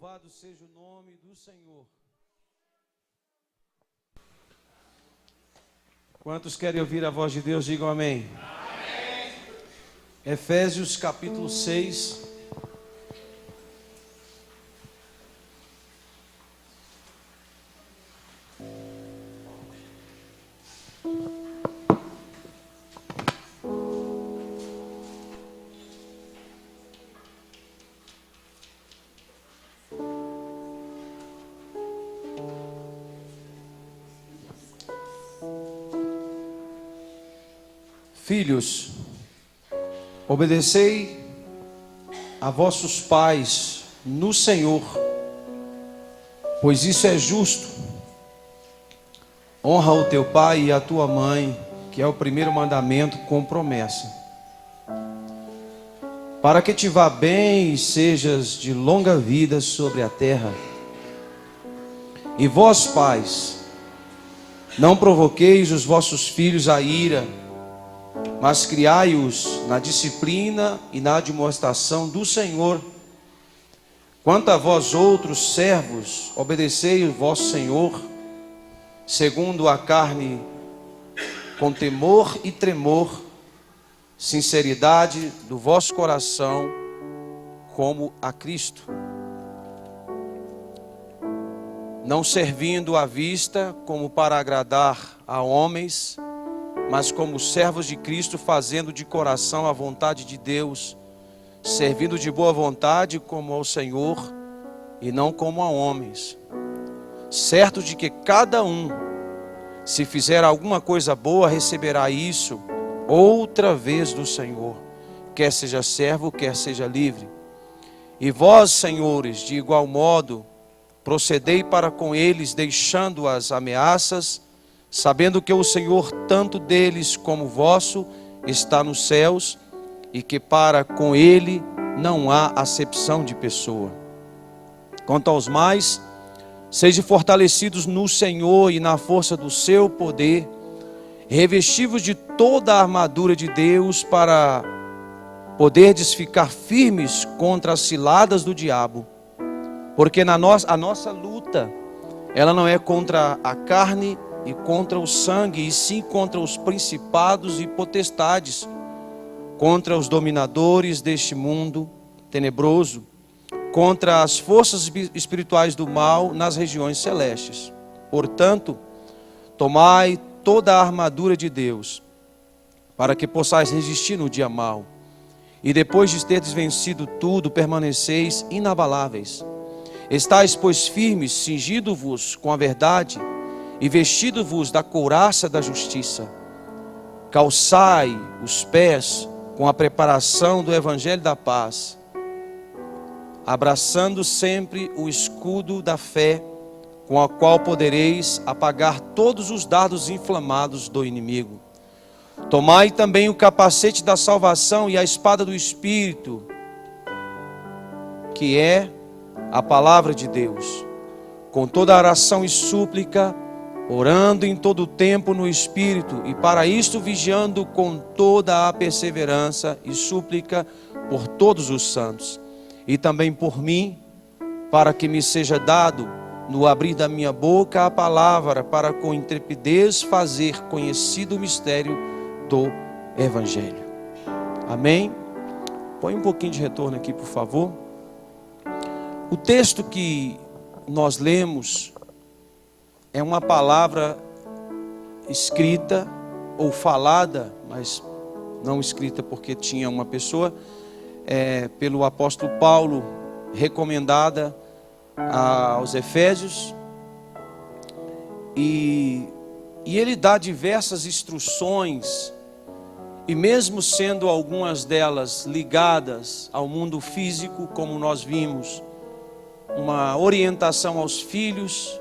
Louvado seja o nome do Senhor. Quantos querem ouvir a voz de Deus, digam amém. Amém. Efésios capítulo 6. Filhos, obedecei a vossos pais no Senhor, pois isso é justo. Honra o teu pai e a tua mãe, que é o primeiro mandamento com promessa, para que te vá bem e sejas de longa vida sobre a terra. E vós, pais, não provoqueis os vossos filhos à ira, mas criai-os na disciplina e na admoestação do Senhor. Quanto a vós outros servos, obedecei o vosso Senhor, segundo a carne, com temor e tremor, sinceridade do vosso coração, como a Cristo, não servindo à vista como para agradar a homens, mas como servos de Cristo, fazendo de coração a vontade de Deus, servindo de boa vontade como ao Senhor e não como a homens, certo de que cada um, se fizer alguma coisa boa, receberá isso outra vez do Senhor, quer seja servo, quer seja livre. E vós, senhores, de igual modo, procedei para com eles, deixando as ameaças, sabendo que o Senhor, tanto deles como vosso, está nos céus, e que para com ele não há acepção de pessoa. Quanto aos mais, sejam fortalecidos no Senhor e na força do seu poder, revestivos de toda a armadura de Deus, para poderdes ficar firmes contra as ciladas do diabo, porque a nossa luta, ela não é contra a carne e contra o sangue, e sim contra os principados e potestades, contra os dominadores deste mundo tenebroso, contra as forças espirituais do mal nas regiões celestes. Portanto, tomai toda a armadura de Deus, para que possais resistir no dia mau, e depois de teres vencido tudo, permaneceis inabaláveis. Estais, pois, firmes, cingido-vos com a verdade, e vestido-vos da couraça da justiça. Calçai os pés com a preparação do evangelho da paz, abraçando sempre o escudo da fé, com a qual podereis apagar todos os dardos inflamados do inimigo. Tomai também o capacete da salvação e a espada do Espírito, que é a palavra de Deus, com toda oração e súplica, orando em todo o tempo no Espírito, e para isto vigiando com toda a perseverança e súplica por todos os santos, e também por mim, para que me seja dado, no abrir da minha boca, a palavra, para com intrepidez fazer conhecido o mistério do Evangelho. Amém? Põe um pouquinho de retorno aqui, por favor. O texto que nós lemos é uma palavra escrita ou falada, mas não escrita porque tinha uma pessoa, pelo apóstolo Paulo, recomendada aos Efésios, e ele dá diversas instruções, e mesmo sendo algumas delas ligadas ao mundo físico, como nós vimos, uma orientação aos filhos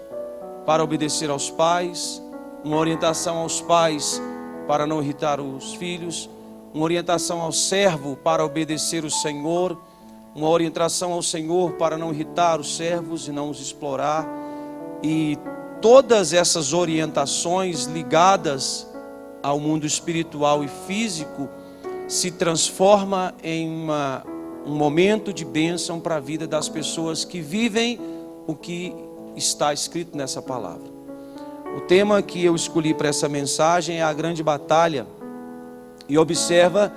para obedecer aos pais, uma orientação aos pais para não irritar os filhos, uma orientação ao servo para obedecer o Senhor, uma orientação ao Senhor para não irritar os servos e não os explorar. E todas essas orientações ligadas ao mundo espiritual e físico se transforma em uma um momento de bênção para a vida das pessoas que vivem o que está escrito nessa palavra. O tema que eu escolhi para essa mensagem é a grande batalha. E observa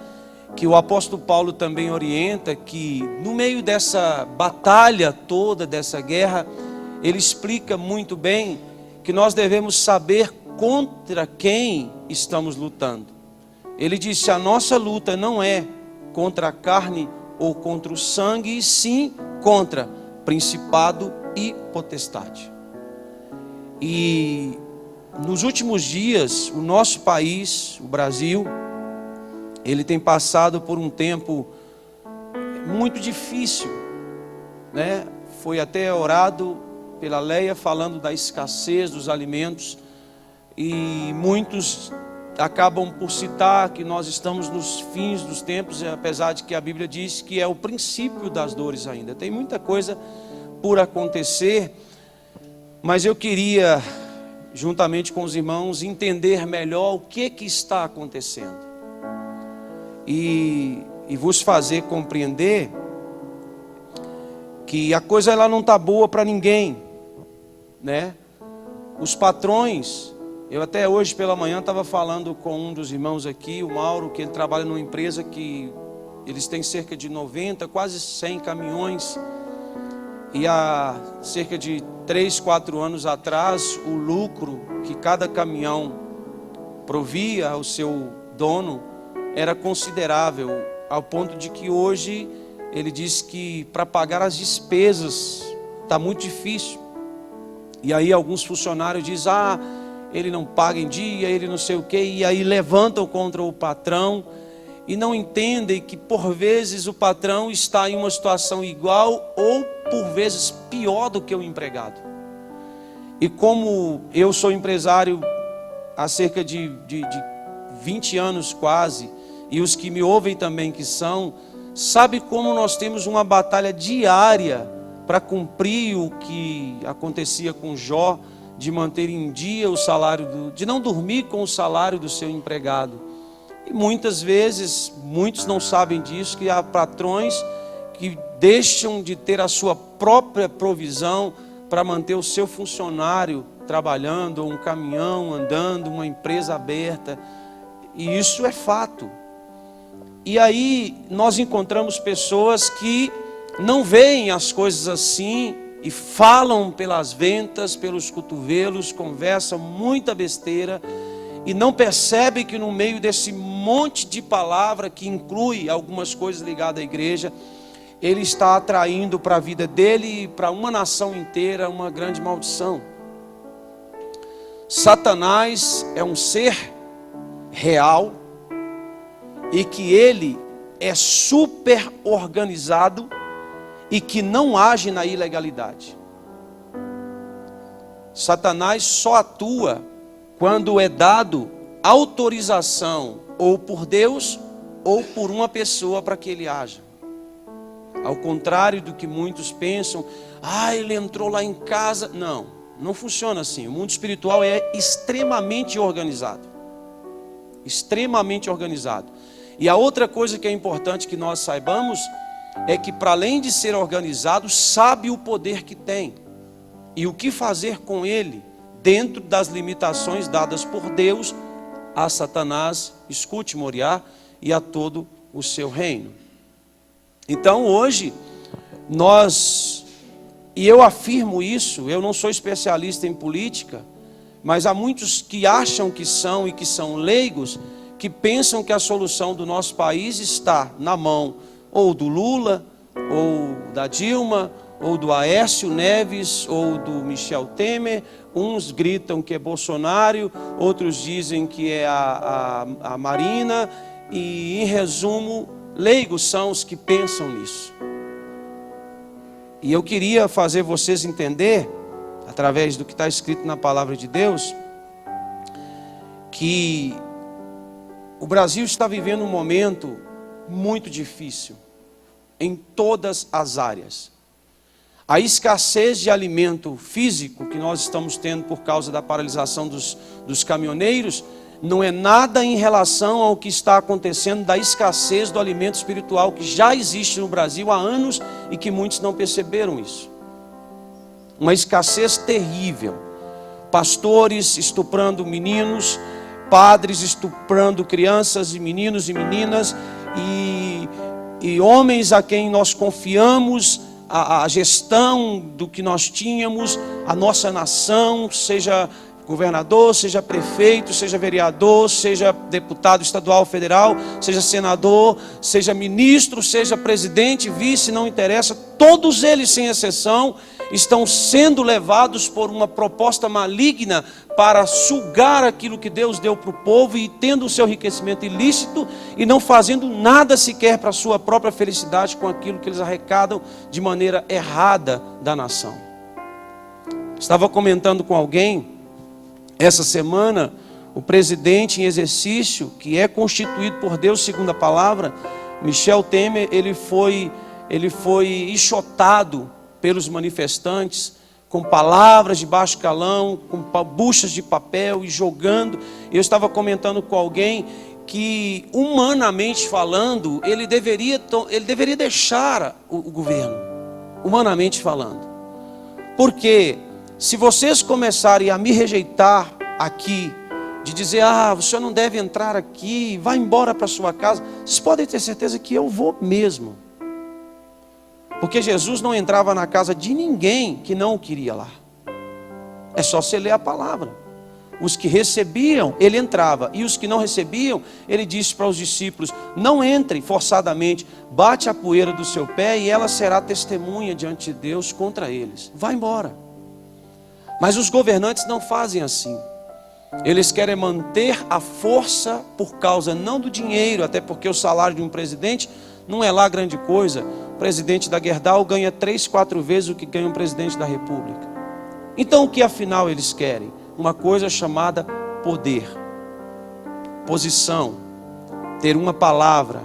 que o apóstolo Paulo também orienta que no meio dessa batalha toda, dessa guerra, ele explica muito bem que nós devemos saber contra quem estamos lutando. Ele disse: a nossa luta não é contra a carne ou contra o sangue, e sim contra principado e potestade. E nos últimos dias, o nosso país, o Brasil, ele tem passado por um tempo muito difícil, né? Foi até orado pela Leia falando da escassez dos alimentos, e muitos acabam por citar que nós estamos nos fins dos tempos, apesar de que a Bíblia diz que é o princípio das dores ainda. Tem muita coisa por acontecer, mas eu queria, juntamente com os irmãos, entender melhor o que está acontecendo e vos fazer compreender que a coisa ela não está boa para ninguém, né? Os patrões, eu até hoje pela manhã estava falando com um dos irmãos aqui, o Mauro, que ele trabalha numa empresa que eles têm cerca de 90, quase 100 caminhões, e há cerca de 3, 4 anos atrás, o lucro que cada caminhão provia ao seu dono era considerável, ao ponto de que hoje ele diz que para pagar as despesas está muito difícil. E aí alguns funcionários dizem: ele não paga em dia, ele não sei o quê, e aí levantam contra o patrão e não entendem que por vezes o patrão está em uma situação igual ou por vezes pior do que o empregado. E como eu sou empresário há cerca de 20 anos quase, e os que me ouvem também que são, sabe como nós temos uma batalha diária para cumprir o que acontecia com Jó, de manter em dia o salário, de não dormir com o salário do seu empregado. E muitas vezes, muitos não sabem disso, que há patrões que deixam de ter a sua própria provisão para manter o seu funcionário trabalhando, ou um caminhão andando, uma empresa aberta. E isso é fato. E aí nós encontramos pessoas que não veem as coisas assim e falam pelas ventas, pelos cotovelos, conversam muita besteira e não percebem que no meio desse monte de palavra, que inclui algumas coisas ligadas à igreja, ele está atraindo para a vida dele e para uma nação inteira uma grande maldição. Satanás é um ser real e que ele é super organizado e que não age na ilegalidade. Satanás só atua quando é dado autorização ou por Deus ou por uma pessoa para que ele haja. Ao contrário do que muitos pensam, ele entrou lá em casa. Não, não funciona assim. O mundo espiritual é extremamente organizado. Extremamente organizado. E a outra coisa que é importante que nós saibamos é que, para além de ser organizado, sabe o poder que tem e o que fazer com ele dentro das limitações dadas por Deus a Satanás, escute Moriá, e a todo o seu reino. Então hoje e eu afirmo isso, eu não sou especialista em política, mas há muitos que acham que são e que são leigos, que pensam que a solução do nosso país está na mão ou do Lula, ou da Dilma, ou do Aécio Neves, ou do Michel Temer. Uns gritam que é Bolsonaro, outros dizem que é a Marina, e em resumo, leigos são os que pensam nisso. E eu queria fazer vocês entender, através do que está escrito na palavra de Deus, que o Brasil está vivendo um momento muito difícil em todas as áreas. A escassez de alimento físico que nós estamos tendo por causa da paralisação dos caminhoneiros não é nada em relação ao que está acontecendo da escassez do alimento espiritual que já existe no Brasil há anos e que muitos não perceberam isso. Uma escassez terrível. Pastores estuprando meninos, padres estuprando crianças e meninos e meninas, e homens a quem nós confiamos a gestão do que nós tínhamos, a nossa nação, seja governador, seja prefeito, seja vereador, seja deputado estadual, federal, seja senador, seja ministro, seja presidente, vice, não interessa, todos eles sem exceção estão sendo levados por uma proposta maligna para sugar aquilo que Deus deu para o povo e tendo o seu enriquecimento ilícito e não fazendo nada sequer para a sua própria felicidade com aquilo que eles arrecadam de maneira errada da nação. Estava comentando com alguém essa semana, o presidente em exercício, que é constituído por Deus segundo a palavra, Michel Temer, ele foi enxotado pelos manifestantes, com palavras de baixo calão, com buchas de papel e jogando. Eu estava comentando com alguém que, humanamente falando, ele deveria deixar o governo, humanamente falando. Porque se vocês começarem a me rejeitar aqui, de dizer, o senhor não deve entrar aqui, vá embora para sua casa, vocês podem ter certeza que eu vou mesmo. Porque Jesus não entrava na casa de ninguém que não o queria lá. É só você ler a palavra. Os que recebiam, ele entrava. E os que não recebiam, ele disse para os discípulos, não entrem forçadamente, bate a poeira do seu pé e ela será testemunha diante de Deus contra eles. Vá embora. Mas os governantes não fazem assim. Eles querem manter a força por causa não do dinheiro, até porque o salário de um presidente não é lá grande coisa. O presidente da Gerdau ganha 3, 4 vezes o que ganha um presidente da República. Então o que afinal eles querem? Uma coisa chamada poder, posição, ter uma palavra,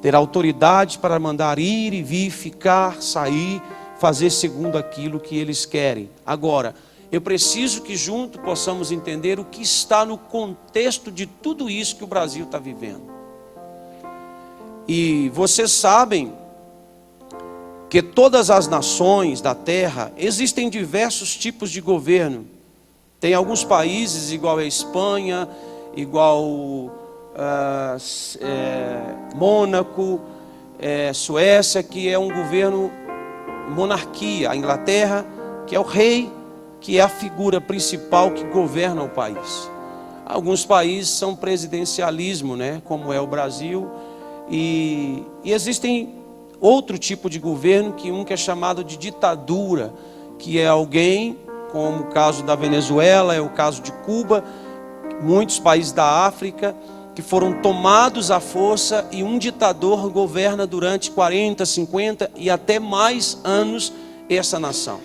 ter autoridade para mandar ir e vir, ficar, sair, fazer segundo aquilo que eles querem. Agora, eu preciso que junto possamos entender o que está no contexto de tudo isso que o Brasil está vivendo. E vocês sabem que todas as nações da terra existem diversos tipos de governo. Tem alguns países igual a Espanha, igual Mônaco, Suécia, que é um governo monarquia. A Inglaterra, que é o rei, que é a figura principal que governa o país. Alguns países são presidencialismo, né, como é o Brasil, e existem outro tipo de governo, que é chamado de ditadura, que é alguém, como o caso da Venezuela, é o caso de Cuba, muitos países da África, que foram tomados à força e um ditador governa durante 40, 50 e até mais anos essa nação.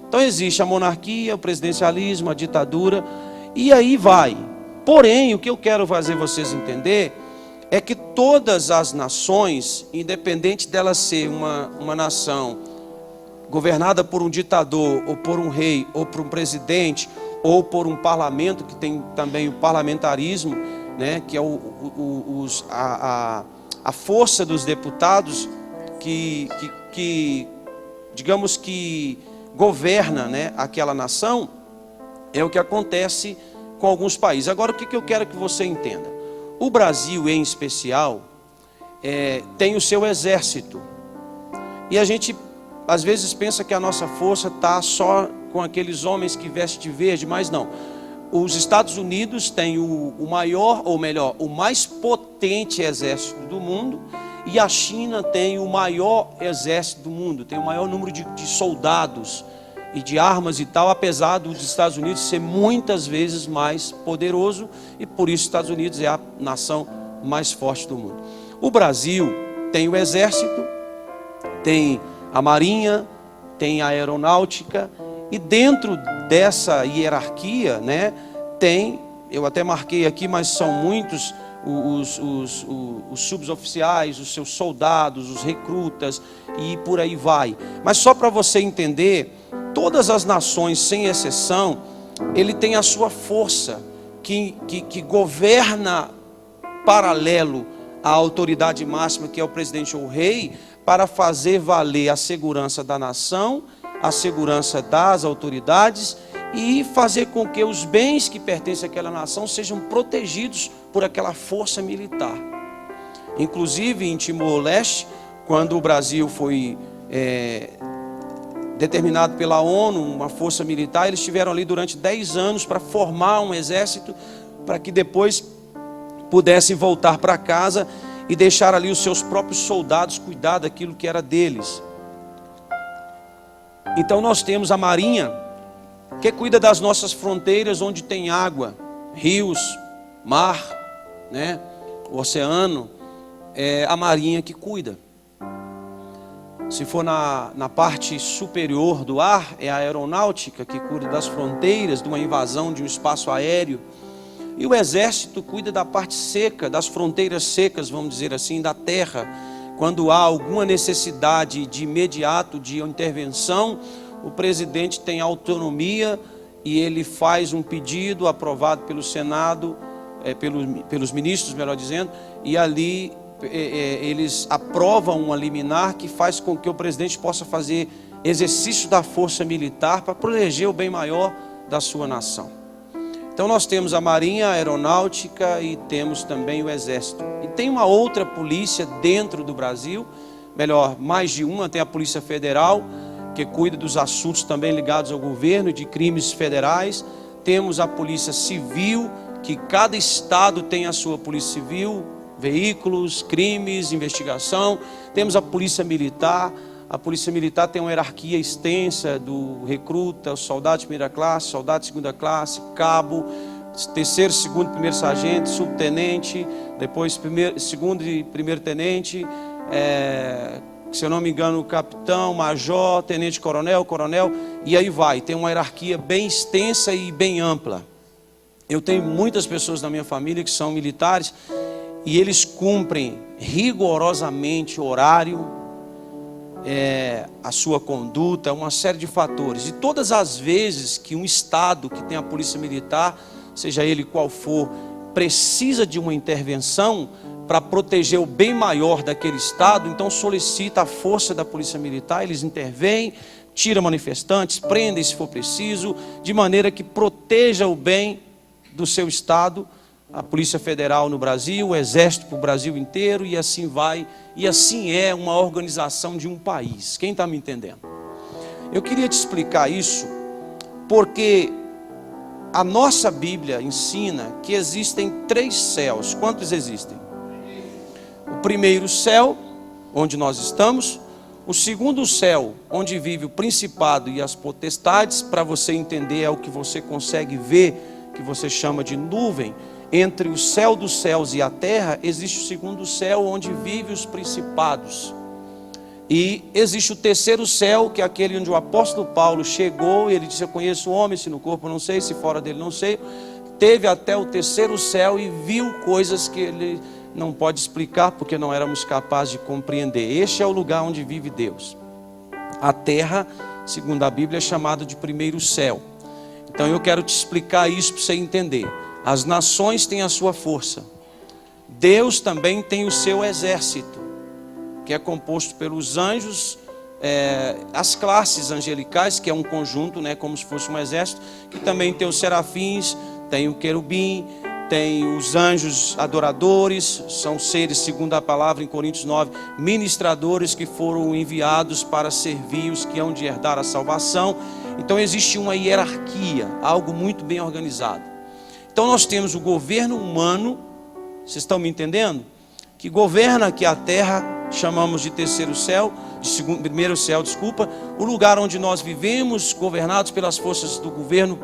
Então existe a monarquia, o presidencialismo, a ditadura, e aí vai. Porém, o que eu quero fazer vocês entender é que todas as nações, independente dela ser uma nação governada por um ditador, ou por um rei, ou por um presidente, ou por um parlamento, que tem também o parlamentarismo, né, que é a força dos deputados que digamos que governa, né, aquela nação, é o que acontece com alguns países. Agora, o que eu quero que você entenda? O Brasil, em especial, tem o seu exército. E a gente, às vezes, pensa que a nossa força está só com aqueles homens que vestem de verde, mas não. Os Estados Unidos têm o maior, ou melhor, o mais potente exército do mundo, e a China tem o maior exército do mundo, tem o maior número de soldados e de armas e tal, apesar dos Estados Unidos ser muitas vezes mais poderoso, e por isso os Estados Unidos é a nação mais forte do mundo. O Brasil tem o exército, tem a marinha, tem a aeronáutica, e dentro dessa hierarquia, né, tem, eu até marquei aqui, mas são muitos os suboficiais, os seus soldados, os recrutas, e por aí vai. Mas só para você entender, todas as nações, sem exceção, ele tem a sua força, que governa paralelo à autoridade máxima, que é o presidente ou o rei, para fazer valer a segurança da nação, a segurança das autoridades e fazer com que os bens que pertencem àquela nação sejam protegidos por aquela força militar. Inclusive em Timor-Leste, quando o Brasil foi determinado pela ONU, uma força militar, eles estiveram ali durante 10 anos para formar um exército, para que depois pudessem voltar para casa e deixar ali os seus próprios soldados cuidar daquilo que era deles. Então nós temos a Marinha, que cuida das nossas fronteiras onde tem água, rios, mar, né, o oceano, é a Marinha que cuida. Se for na parte superior do ar, é a aeronáutica que cuida das fronteiras, de uma invasão de um espaço aéreo. E o exército cuida da parte seca, das fronteiras secas, vamos dizer assim, da terra. Quando há alguma necessidade de imediato de intervenção, o presidente tem autonomia e ele faz um pedido aprovado pelo Senado, pelos ministros, melhor dizendo, e ali eles aprovam uma liminar que faz com que o presidente possa fazer exercício da força militar para proteger o bem maior da sua nação. Então nós temos a Marinha, a Aeronáutica e temos também o Exército. E tem uma outra polícia dentro do Brasil, melhor, mais de uma, tem a Polícia Federal, que cuida dos assuntos também ligados ao governo, de crimes federais. Temos a Polícia Civil, que cada estado tem a sua Polícia Civil, veículos, crimes, investigação. Temos a Polícia Militar. A Polícia Militar tem uma hierarquia extensa do recruta, o soldado de primeira classe, soldado de segunda classe, cabo, terceiro, segundo, primeiro sargento, subtenente, depois segundo e primeiro tenente, se eu não me engano, capitão, major, tenente coronel, coronel, e aí vai. Tem uma hierarquia bem extensa e bem ampla. Eu tenho muitas pessoas na minha família que são militares e eles cumprem rigorosamente o horário, a sua conduta, uma série de fatores. E todas as vezes que um estado que tem a polícia militar, seja ele qual for, precisa de uma intervenção para proteger o bem maior daquele estado, então solicita a força da polícia militar, eles intervêm, tiram manifestantes, prendem se for preciso, de maneira que proteja o bem do seu estado. A Polícia Federal no Brasil, o Exército para o Brasil inteiro, e assim vai. E assim é uma organização de um país. Quem está me entendendo? Eu queria te explicar isso, porque a nossa Bíblia ensina que existem 3 céus. Quantos existem? O primeiro céu, onde nós estamos. O segundo céu, onde vive o principado e as potestades. Para você entender, é o que você consegue ver, que você chama de nuvem. Entre o céu dos céus e a terra, existe o segundo céu, onde vivem os principados. E existe o terceiro céu, que é aquele onde o apóstolo Paulo chegou, e ele disse: eu conheço o homem, se no corpo não sei, se fora dele não sei. Teve até o terceiro céu e viu coisas que ele não pode explicar, porque não éramos capazes de compreender. Este é o lugar onde vive Deus. A terra, segundo a Bíblia, é chamada de primeiro céu. Então eu quero te explicar isso para você entender. As nações têm a sua força. Deus também tem o seu exército, que é composto pelos anjos, as classes angelicais, que é um conjunto, né, como se fosse um exército, que também tem os serafins, tem o querubim, tem os anjos adoradores, são seres, segundo a palavra em Coríntios 9, ministradores que foram enviados para servir os que hão de herdar a salvação. Então existe uma hierarquia, algo muito bem organizado. Então nós temos o governo humano, vocês estão me entendendo? Que governa aqui a terra, chamamos de terceiro céu, primeiro céu, desculpa, o lugar onde nós vivemos, governados pelas forças do governo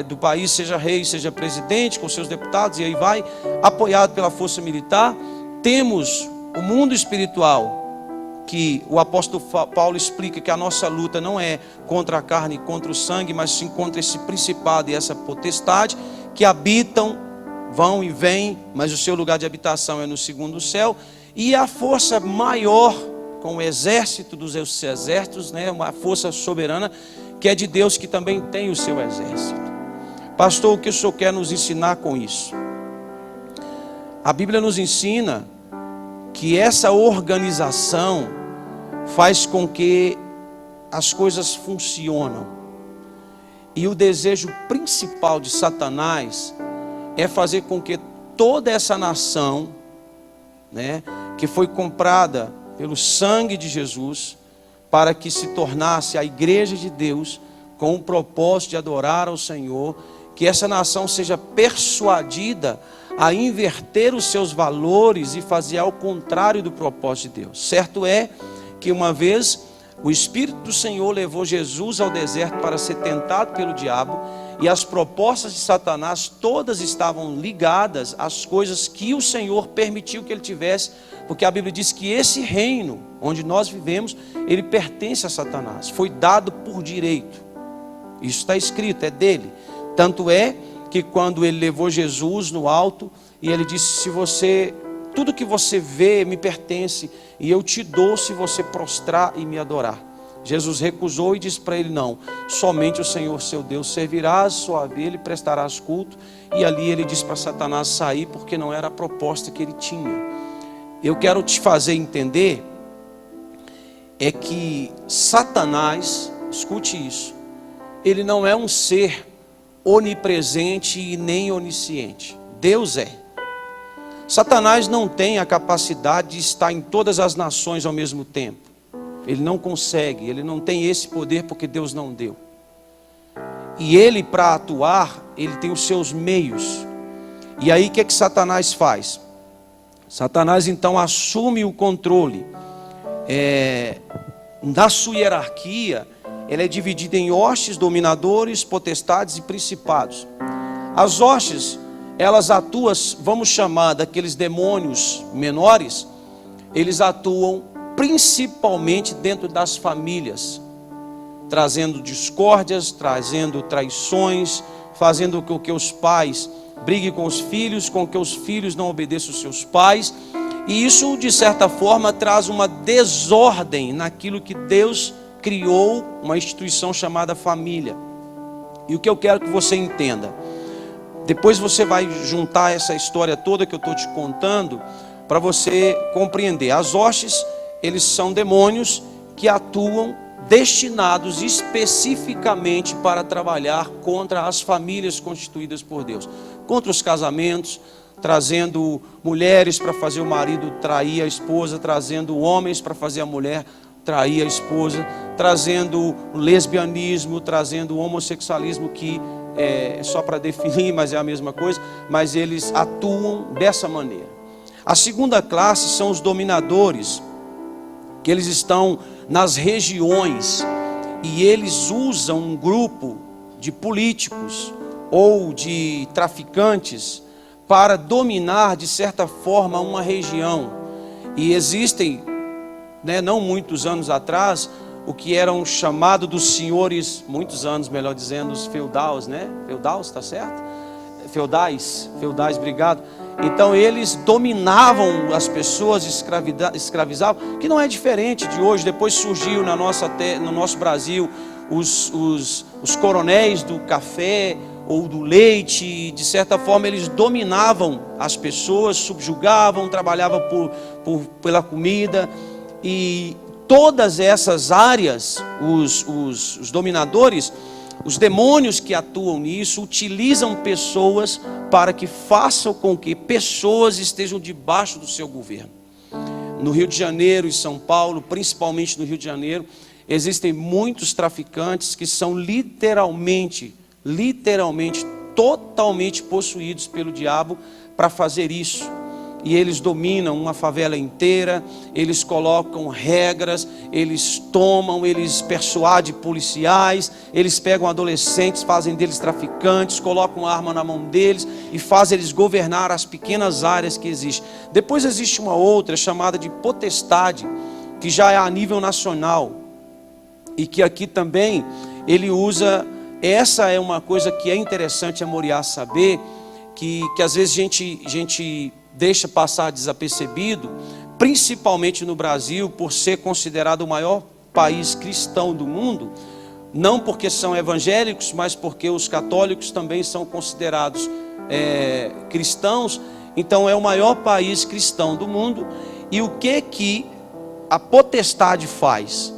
do país, seja rei, seja presidente, com seus deputados, e aí vai, apoiado pela força militar. Temos o mundo espiritual, que o apóstolo Paulo explica que a nossa luta não é contra a carne e contra o sangue, mas sim contra esse principado e essa potestade, que habitam, vão e vêm, mas o seu lugar de habitação é no segundo céu. E a força maior, com o exército dos exércitos, né, uma força soberana, que é de Deus, que também tem o seu exército. Pastor, o que o senhor quer nos ensinar com isso? A Bíblia nos ensina que essa organização faz com que as coisas funcionem. E o desejo principal de Satanás é fazer com que toda essa nação, né, que foi comprada pelo sangue de Jesus, para que se tornasse a igreja de Deus, com o propósito de adorar ao Senhor, que essa nação seja persuadida a inverter os seus valores e fazer ao contrário do propósito de Deus. Certo é que uma vez o Espírito do Senhor levou Jesus ao deserto para ser tentado pelo diabo, e as propostas de Satanás todas estavam ligadas às coisas que o Senhor permitiu que ele tivesse, porque a Bíblia diz que esse reino onde nós vivemos, ele pertence a Satanás, foi dado por direito. Isso está escrito, é dele. Tanto é que quando ele levou Jesus no alto, e ele disse: se você, tudo que você vê me pertence, e eu te dou se você prostrar e me adorar. Jesus recusou e disse para ele: não, somente o Senhor seu Deus servirás, sua ovelha e prestarás culto. E ali ele disse para Satanás sair, porque não era a proposta que ele tinha. Eu quero te fazer entender é que Satanás, escute isso, ele não é um ser onipresente e nem onisciente. Deus é. Satanás não tem a capacidade de estar em todas as nações ao mesmo tempo. Ele não consegue, ele não tem esse poder porque Deus não deu. E ele, para atuar, ele tem os seus meios. E aí o que Satanás faz? Satanás então assume o controle. Na sua hierarquia, ela é dividida em hostes, dominadores, potestades e principados. As hostes, elas atuam, vamos chamar daqueles demônios menores, eles atuam principalmente dentro das famílias, trazendo discórdias, trazendo traições, fazendo com que os pais briguem com os filhos, com que os filhos não obedeçam os seus pais. E isso, de certa forma, traz uma desordem naquilo que Deus criou, uma instituição chamada família. E o que eu quero que você entenda, depois você vai juntar essa história toda que eu estou te contando, para você compreender. As hostes, eles são demônios que atuam destinados especificamente para trabalhar contra as famílias constituídas por Deus, contra os casamentos, trazendo mulheres para fazer o marido trair a esposa, trazendo homens para fazer a mulher trair a esposa, trazendo o lesbianismo, trazendo o homossexualismo, que é só para definir, mas é a mesma coisa, mas eles atuam dessa maneira. A segunda classe são os dominadores, que eles estão nas regiões, e eles usam um grupo de políticos ou de traficantes para dominar de certa forma uma região. E existem, não muitos anos atrás, o que eram chamados dos senhores, muitos anos melhor dizendo, os feudais, feudais, está certo? Feudais, obrigado. Então eles dominavam as pessoas, escravizavam, que não é diferente de hoje. Depois surgiu no nosso Brasil os coronéis do café ou do leite. De certa forma eles dominavam as pessoas, subjugavam, trabalhavam pela comida. E todas essas áreas, os dominadores, os demônios que atuam nisso, utilizam pessoas para que façam com que pessoas estejam debaixo do seu governo. No Rio de Janeiro e São Paulo, principalmente no Rio de Janeiro, existem muitos traficantes que são literalmente, totalmente possuídos pelo diabo para fazer isso. E eles dominam uma favela inteira, eles colocam regras, eles tomam, eles persuadem policiais, eles pegam adolescentes, fazem deles traficantes, colocam arma na mão deles e fazem eles governar as pequenas áreas que existem. Depois existe uma outra chamada de potestade, que já é a nível nacional, e que aqui também ele usa. Essa é uma coisa que é interessante a Moriá saber, que às vezes a gente deixa passar desapercebido, principalmente no Brasil, por ser considerado o maior país cristão do mundo. não porque são evangélicos, mas porque os católicos também são considerados cristãos. Então é o maior país cristão do mundo. E o que a potestade faz?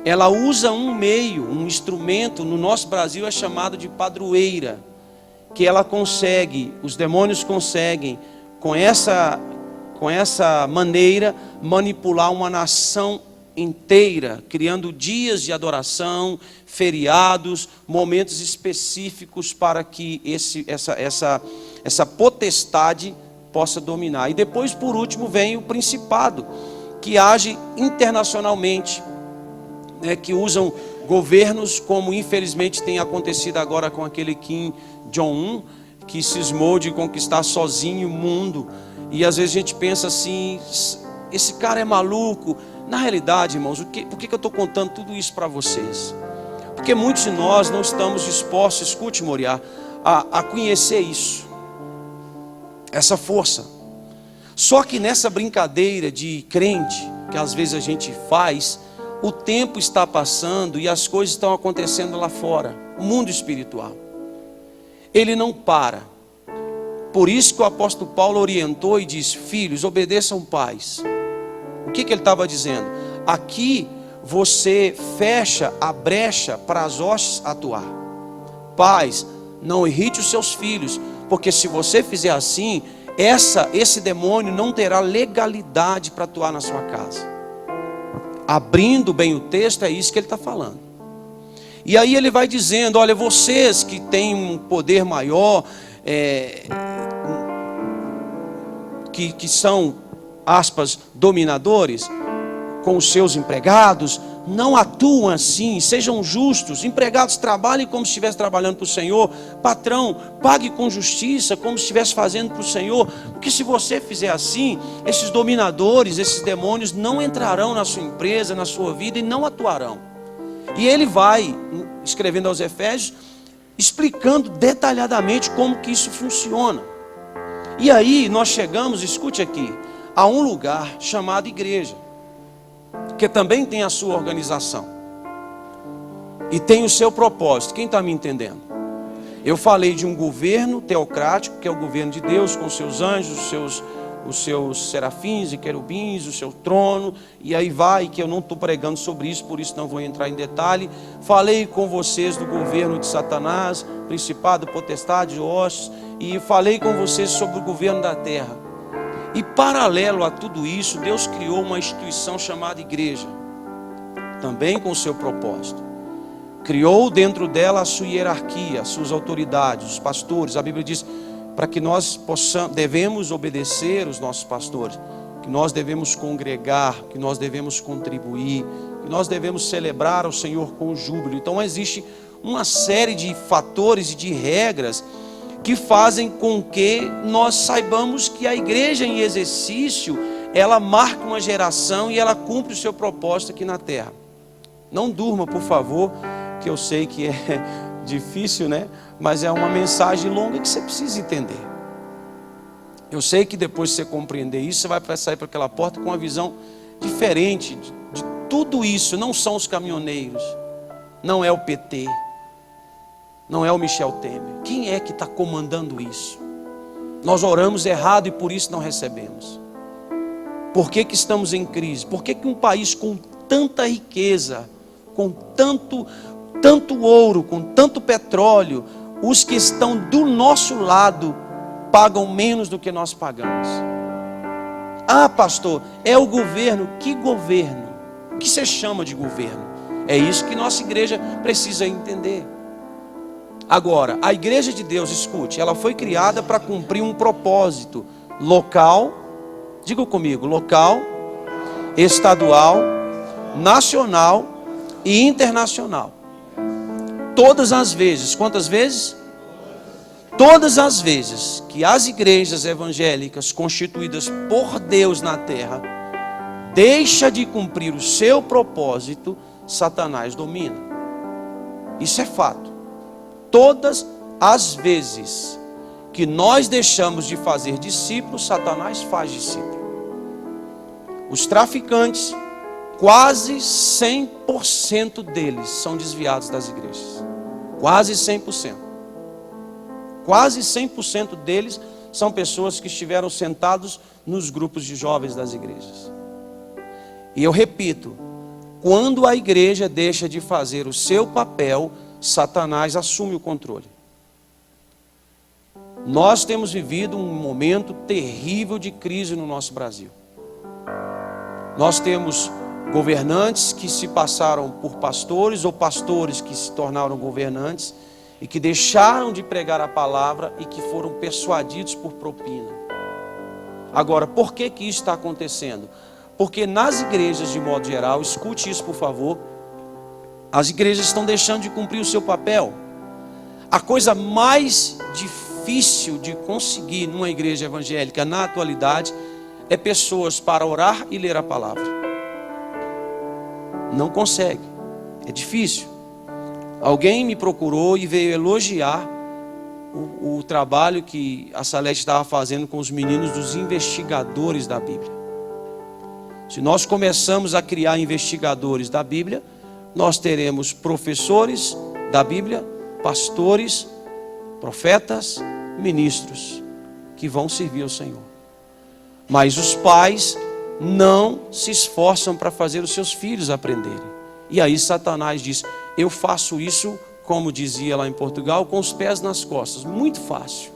Ela usa um meio, um instrumento, no nosso Brasil é chamado de padroeira, que ela consegue, os demônios conseguem, com essa maneira, manipular uma nação inteira, criando dias de adoração, feriados, momentos específicos para que essa potestade possa dominar. E depois, por último, vem o principado, que age internacionalmente, que usam governos, como infelizmente tem acontecido agora com aquele Kim Jong-un, que cismou de conquistar sozinho o mundo. E às vezes a gente pensa assim, esse cara é maluco. Na realidade, irmãos, por que eu estou contando tudo isso para vocês? Porque muitos de nós não estamos dispostos, escute, Moriá, a conhecer isso, essa força. Só que nessa brincadeira de crente, que às vezes a gente faz, o tempo está passando e as coisas estão acontecendo lá fora, o mundo espiritual. Ele não para. Por isso que o apóstolo Paulo orientou e disse: filhos, obedeçam pais. O que ele estava dizendo? Aqui você fecha a brecha para as hostes atuar. Pais, não irrite os seus filhos, porque se você fizer assim, esse demônio não terá legalidade para atuar na sua casa. Abrindo bem o texto, é isso que ele está falando. E aí ele vai dizendo: olha, vocês que têm um poder maior, que são, aspas, dominadores, com os seus empregados, não atuam assim, sejam justos. Empregados, trabalhem como se estivesse trabalhando para o Senhor. Patrão, pague com justiça, como se estivesse fazendo para o Senhor. Porque se você fizer assim, esses dominadores, esses demônios não entrarão na sua empresa, na sua vida, e não atuarão. E ele vai, escrevendo aos Efésios, explicando detalhadamente como que isso funciona. E aí nós chegamos, escute aqui, a um lugar chamado igreja, que também tem a sua organização e tem o seu propósito. Quem está me entendendo? Eu falei de um governo teocrático, que é o governo de Deus, com seus anjos, os seus serafins e querubins, o seu trono, e aí vai, que eu não estou pregando sobre isso, por isso não vou entrar em detalhe. Falei com vocês do governo de Satanás, principado, potestade, hostes, e falei com vocês sobre o governo da terra. E paralelo a tudo isso, Deus criou uma instituição chamada igreja, também com o seu propósito. Criou dentro dela a sua hierarquia, as suas autoridades, os pastores. A Bíblia diz para que nós devemos obedecer os nossos pastores, que nós devemos congregar, que nós devemos contribuir, que nós devemos celebrar ao Senhor com júbilo. Então existe uma série de fatores e de regras que fazem com que nós saibamos que a igreja em exercício, ela marca uma geração e ela cumpre o seu propósito aqui na terra. Não durma, por favor, que eu sei que é difícil, né? Mas é uma mensagem longa que você precisa entender. Eu sei que depois de você compreender isso, você vai sair para aquela porta com uma visão diferente de tudo isso. Não são os caminhoneiros, não é o PT, não é o Michel Temer. Quem é que está comandando isso? Nós oramos errado e por isso não recebemos. Por que estamos em crise? Por que um país com tanta riqueza, com tanto ouro, com tanto petróleo, os que estão do nosso lado pagam menos do que nós pagamos? Ah, pastor, é o governo. Que governo? O que você chama de governo? É isso que nossa igreja precisa entender. Agora, a igreja de Deus, escute, ela foi criada para cumprir um propósito local, diga comigo, local, estadual, nacional e internacional. Todas as vezes, quantas vezes? Todas as vezes que as igrejas evangélicas constituídas por Deus na terra deixa de cumprir o seu propósito, Satanás domina. Isso é fato. Todas as vezes que nós deixamos de fazer discípulos, Satanás faz discípulo. Os traficantes, quase 100% deles são desviados das igrejas. Quase 100%. Quase 100% deles são pessoas que estiveram sentados nos grupos de jovens das igrejas. E eu repito, quando a igreja deixa de fazer o seu papel, Satanás assume o controle. Nós temos vivido um momento terrível de crise no nosso Brasil. Nós temos governantes que se passaram por pastores ou pastores que se tornaram governantes e que deixaram de pregar a palavra e que foram persuadidos por propina. Agora, por que isso está acontecendo? Porque nas igrejas, de modo geral, escute isso por favor, as igrejas estão deixando de cumprir o seu papel. A coisa mais difícil de conseguir numa igreja evangélica na atualidade é pessoas para orar e ler a palavra. Não consegue, é difícil. Alguém me procurou e veio elogiar o trabalho que a Salete estava fazendo com os meninos dos investigadores da Bíblia. Se nós começamos a criar investigadores da Bíblia, nós teremos professores da Bíblia, pastores, profetas, ministros que vão servir ao Senhor. Mas os pais não se esforçam para fazer os seus filhos aprenderem. E aí Satanás diz: eu faço isso, como dizia lá em Portugal, com os pés nas costas. Muito fácil.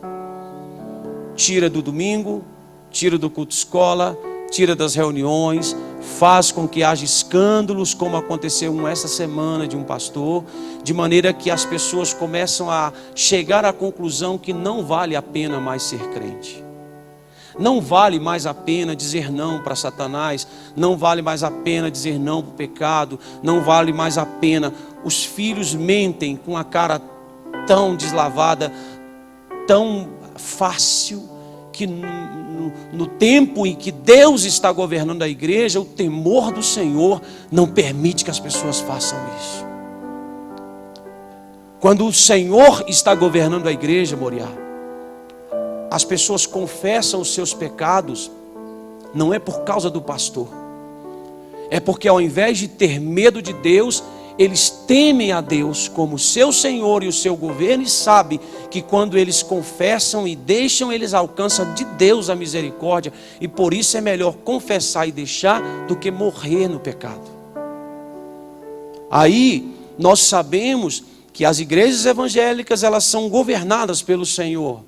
Tira do domingo, tira do culto escola, tira das reuniões, faz com que haja escândalos, como aconteceu essa semana de um pastor, de maneira que as pessoas começam a chegar à conclusão que não vale a pena mais ser crente. Não vale mais a pena dizer não para Satanás, não vale mais a pena dizer não para o pecado, não vale mais a pena. Os filhos mentem com a cara tão deslavada, tão fácil, que no tempo em que Deus está governando a igreja, o temor do Senhor não permite que as pessoas façam isso. Quando o Senhor está governando a igreja, Moriá, as pessoas confessam os seus pecados, não é por causa do pastor, é porque ao invés de ter medo de Deus, eles temem a Deus como seu Senhor e o seu governo, e sabem que quando eles confessam e deixam, eles alcançam de Deus a misericórdia, e por isso é melhor confessar e deixar do que morrer no pecado. Aí nós sabemos que as igrejas evangélicas, elas são governadas pelo Senhor,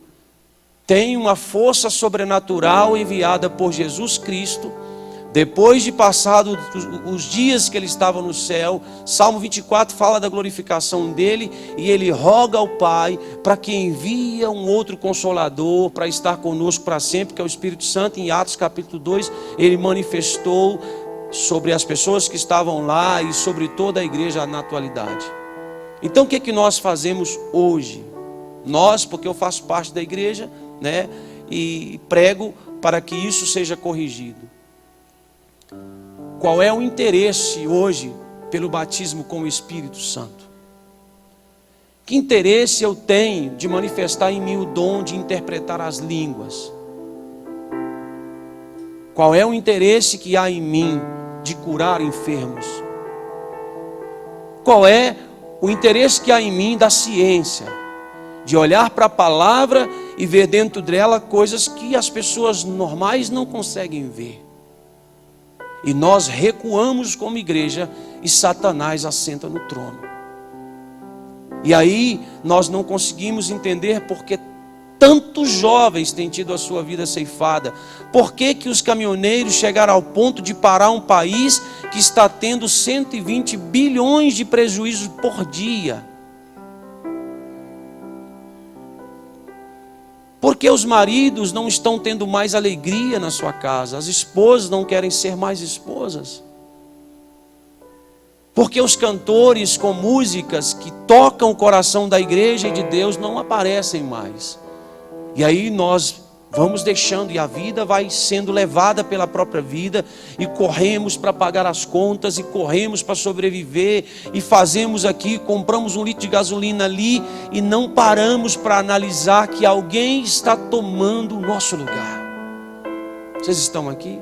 tem uma força sobrenatural enviada por Jesus Cristo. Depois de passado os dias que ele estava no céu, Salmo 24 fala da glorificação dele, e ele roga ao Pai para que envie um outro Consolador para estar conosco para sempre, que é o Espírito Santo. Em Atos capítulo 2, ele manifestou sobre as pessoas que estavam lá e sobre toda a igreja na atualidade. Então o que nós fazemos hoje? Nós, porque eu faço parte da igreja, né, e prego para que isso seja corrigido. Qual é o interesse hoje pelo batismo com o Espírito Santo? Que interesse eu tenho de manifestar em mim o dom de interpretar as línguas? Qual é o interesse que há em mim de curar enfermos? Qual é o interesse que há em mim da ciência, de olhar para a palavra e ver dentro dela coisas que as pessoas normais não conseguem ver? E nós recuamos como igreja e Satanás assenta no trono. E aí nós não conseguimos entender porque tantos jovens têm tido a sua vida ceifada. Por que os caminhoneiros chegaram ao ponto de parar um país que está tendo 120 bilhões de prejuízos por dia? Porque os maridos não estão tendo mais alegria na sua casa, as esposas não querem ser mais esposas. Porque os cantores com músicas que tocam o coração da igreja e de Deus não aparecem mais. E aí nós vamos deixando, e a vida vai sendo levada pela própria vida, e corremos para pagar as contas, e corremos para sobreviver, e fazemos aqui, compramos um litro de gasolina ali, e não paramos para analisar que alguém está tomando o nosso lugar. Vocês estão aqui?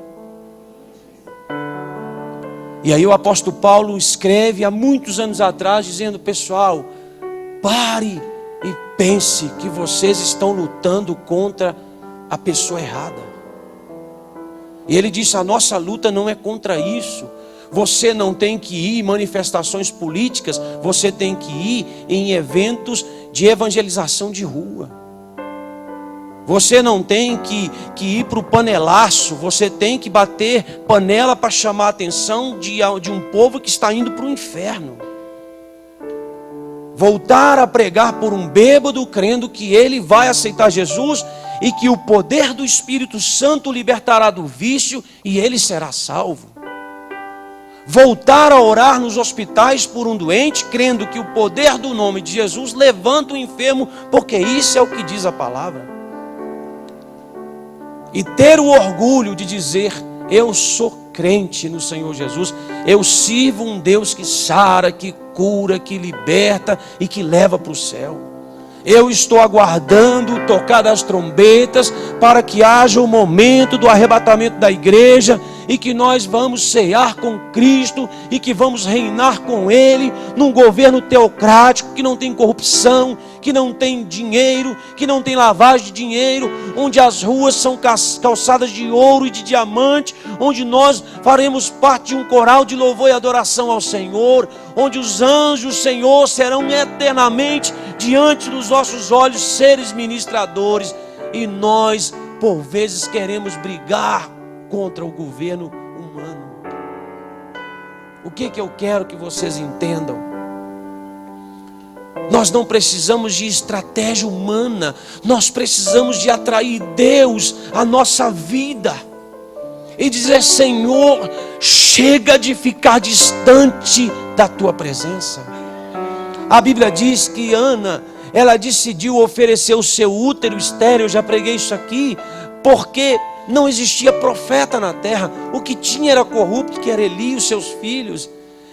E aí o apóstolo Paulo escreve há muitos anos atrás, dizendo: pessoal, pare e pense que vocês estão lutando contra a pessoa errada. E ele disse: a nossa luta não é contra isso. Você não tem que ir em manifestações políticas, você tem que ir em eventos de evangelização de rua. Você não tem que ir para o panelaço, você tem que bater panela para chamar a atenção de um povo que está indo para o inferno. Voltar a pregar por um bêbado, crendo que ele vai aceitar Jesus e que o poder do Espírito Santo o libertará do vício e ele será salvo. Voltar a orar nos hospitais por um doente, crendo que o poder do nome de Jesus levanta o enfermo, porque isso é o que diz a palavra. E ter o orgulho de dizer: eu sou crente no Senhor Jesus, eu sirvo um Deus que sara, que cura, que liberta e que leva para o céu. Eu estou aguardando o tocar das trombetas para que haja o momento do arrebatamento da igreja e que nós vamos cear com Cristo e que vamos reinar com Ele num governo teocrático que não tem corrupção, que não tem dinheiro, que não tem lavagem de dinheiro, onde as ruas são calçadas de ouro e de diamante, onde nós faremos parte de um coral de louvor e adoração ao Senhor, onde os anjos do Senhor serão eternamente diante dos nossos olhos seres ministradores, e nós por vezes queremos brigar contra o governo humano. O que eu quero que vocês entendam? Nós não precisamos de estratégia humana, nós precisamos de atrair Deus à nossa vida e dizer: Senhor, chega de ficar distante da tua presença. A Bíblia diz que Ana, ela decidiu oferecer o seu útero estéril, eu já preguei isso aqui, porque não existia profeta na terra, o que tinha era corrupto, que era Eli e os seus filhos.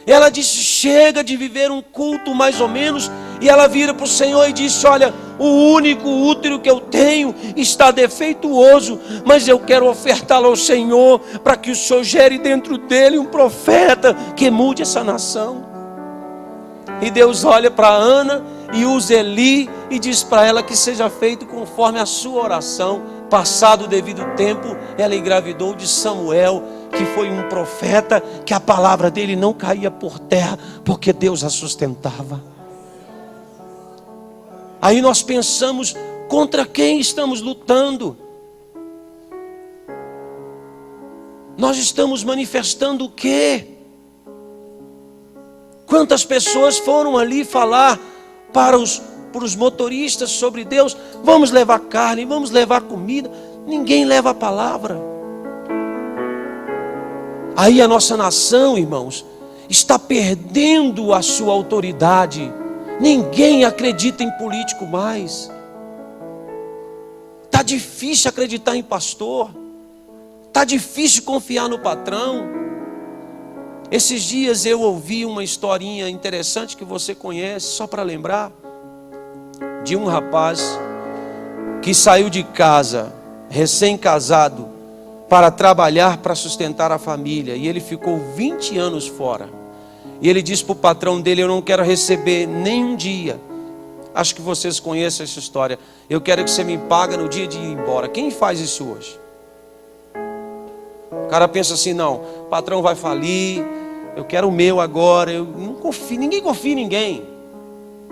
Ela disse: chega de viver um culto mais ou menos, e ela vira para o Senhor e disse: olha, o único útero que eu tenho está defeituoso, mas eu quero ofertá-lo ao Senhor, para que o Senhor gere dentro dele um profeta que mude essa nação. E Deus olha para Ana e usa Eli e diz para ela que seja feito conforme a sua oração. Passado o devido tempo, ela engravidou de Samuel, que foi um profeta, que a palavra dele não caía por terra, porque Deus a sustentava. Aí nós pensamos: contra quem estamos lutando? Nós estamos manifestando o quê? Quantas pessoas foram ali falar para os motoristas sobre Deus? Vamos levar carne, vamos levar comida. Ninguém leva a palavra. Aí a nossa nação, irmãos, está perdendo a sua autoridade. Ninguém acredita em político mais. Está difícil acreditar em pastor. Está difícil confiar no patrão. Esses dias eu ouvi uma historinha interessante que você conhece, só para lembrar, de um rapaz que saiu de casa, recém-casado, para trabalhar, para sustentar a família, e ele ficou 20 anos fora. E ele disse para o patrão dele: eu não quero receber nem um dia. Acho que vocês conhecem essa história. Eu quero que você me pague no dia de ir embora. Quem faz isso hoje? O cara pensa assim: não, o patrão vai falir, eu quero o meu agora. Eu não confio, ninguém confia em ninguém.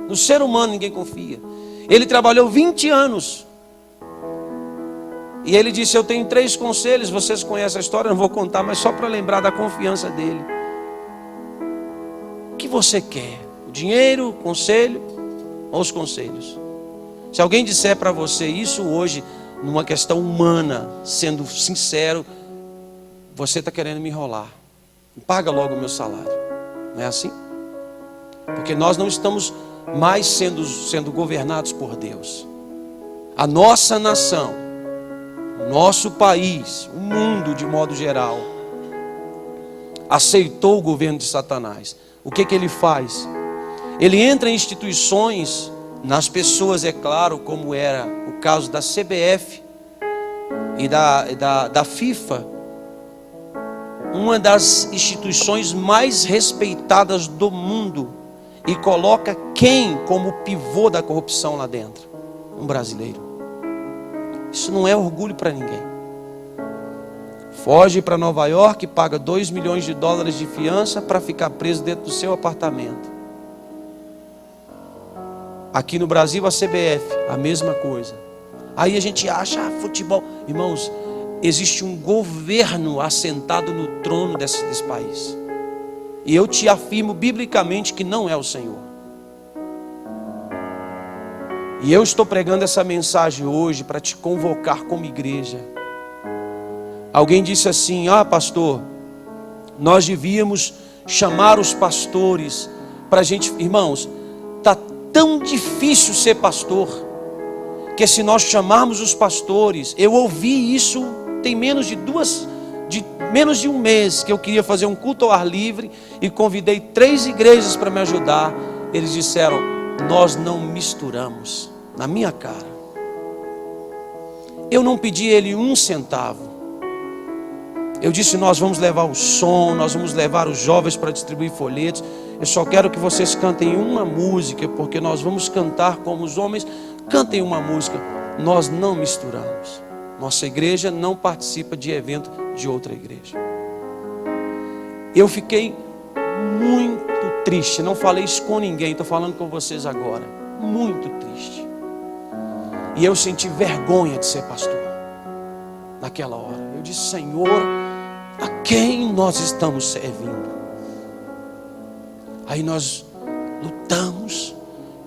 No ser humano ninguém confia. Ele trabalhou 20 anos. E ele disse: eu tenho 3 conselhos. Vocês conhecem a história, não vou contar, mas só para lembrar da confiança dele. O que você quer? O dinheiro, o conselho ou os conselhos? Se alguém disser para você isso hoje, numa questão humana, sendo sincero, você está querendo me enrolar. Paga logo o meu salário. Não é assim? Porque nós não estamos mais sendo governados por Deus. A nossa nação, o nosso país, o mundo de modo geral, aceitou o governo de Satanás. O que ele faz? Ele entra em instituições, nas pessoas, é claro, como era o caso da CBF e da FIFA, uma das instituições mais respeitadas do mundo e coloca quem como pivô da corrupção lá dentro? Um brasileiro. Isso não é orgulho para ninguém. Foge para Nova York, paga 2 milhões de dólares de fiança para ficar preso dentro do seu apartamento. Aqui no Brasil, a CBF, a mesma coisa. Aí a gente acha, futebol. Irmãos, existe um governo assentado no trono desse país. E eu te afirmo biblicamente que não é o Senhor. E eu estou pregando essa mensagem hoje para te convocar como igreja. Alguém disse assim: pastor, nós devíamos chamar os pastores para a gente. Irmãos, está tão difícil ser pastor, que se nós chamarmos os pastores, eu ouvi isso tem menos de um mês, que eu queria fazer um culto ao ar livre e convidei 3 igrejas para me ajudar. Eles disseram: nós não misturamos. Na minha cara. Eu não pedi ele 1 centavo. Eu disse: nós vamos levar o som, nós vamos levar os jovens para distribuir folhetos. Eu só quero que vocês cantem uma música, porque nós vamos cantar como os homens. Cantem uma música. Nós não misturamos. Nossa igreja não participa de evento de outra igreja. Eu fiquei muito triste. Não falei isso com ninguém, estou falando com vocês agora. Muito triste. E eu senti vergonha de ser pastor naquela hora. Eu disse: Senhor, a quem nós estamos servindo? Aí nós lutamos,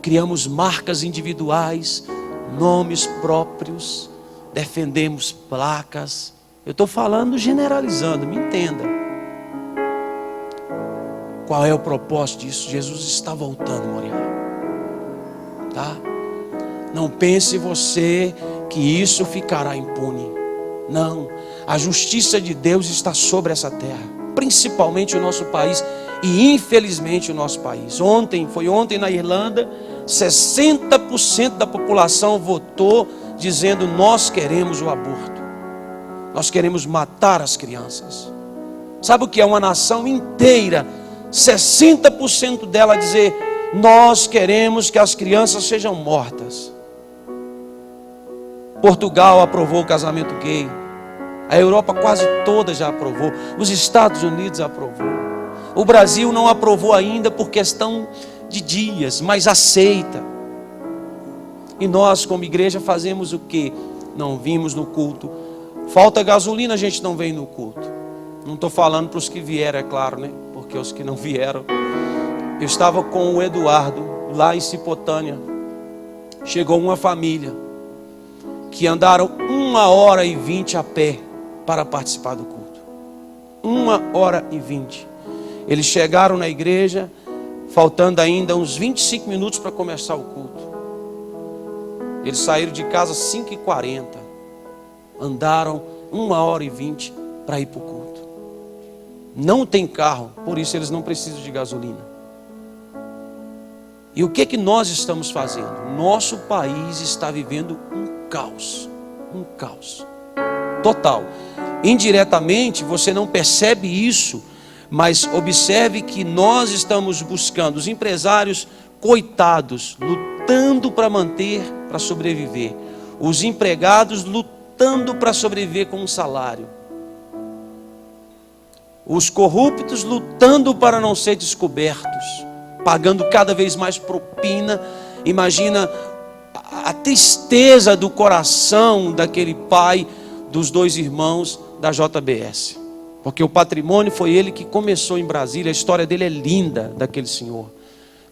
criamos marcas individuais, nomes próprios, defendemos placas. Eu estou falando generalizando, me entenda. Qual é o propósito disso? Jesus está voltando, Moriá. Tá? Não pense você que isso ficará impune. Não, a justiça de Deus está sobre essa terra, principalmente o nosso país e infelizmente o nosso país. Foi ontem na Irlanda, 60% da população votou dizendo: nós queremos o aborto. Nós queremos matar as crianças. Sabe o que é uma nação inteira? 60% dela dizer: nós queremos que as crianças sejam mortas. Portugal aprovou o casamento gay. A Europa quase toda já aprovou. Os Estados Unidos aprovou. O Brasil não aprovou ainda por questão de dias, mas aceita. E nós como igreja fazemos o quê? Não vimos no culto. Falta gasolina, a gente não vem no culto. Não estou falando para os que vieram, é claro, né? Porque os que não vieram. Eu estava com o Eduardo lá em Cipotânia. Chegou uma família que andaram 1h20 a pé para participar do culto. 1h20. Eles chegaram na igreja, faltando ainda uns 25 minutos para começar o culto. Eles saíram de casa às 5h40. Andaram 1h20 para ir para o culto. Não tem carro, por isso eles não precisam de gasolina. E o que nós estamos fazendo? Nosso país está vivendo um caos total. Indiretamente você não percebe isso, mas observe que nós estamos buscando, os empresários coitados, lutando para sobreviver, os empregados lutando para sobreviver com um salário, os corruptos lutando para não ser descobertos, pagando cada vez mais propina. Imagina a tristeza do coração daquele pai dos 2 irmãos da JBS, porque o patrimônio foi ele que começou em Brasília. A história dele é linda, daquele senhor.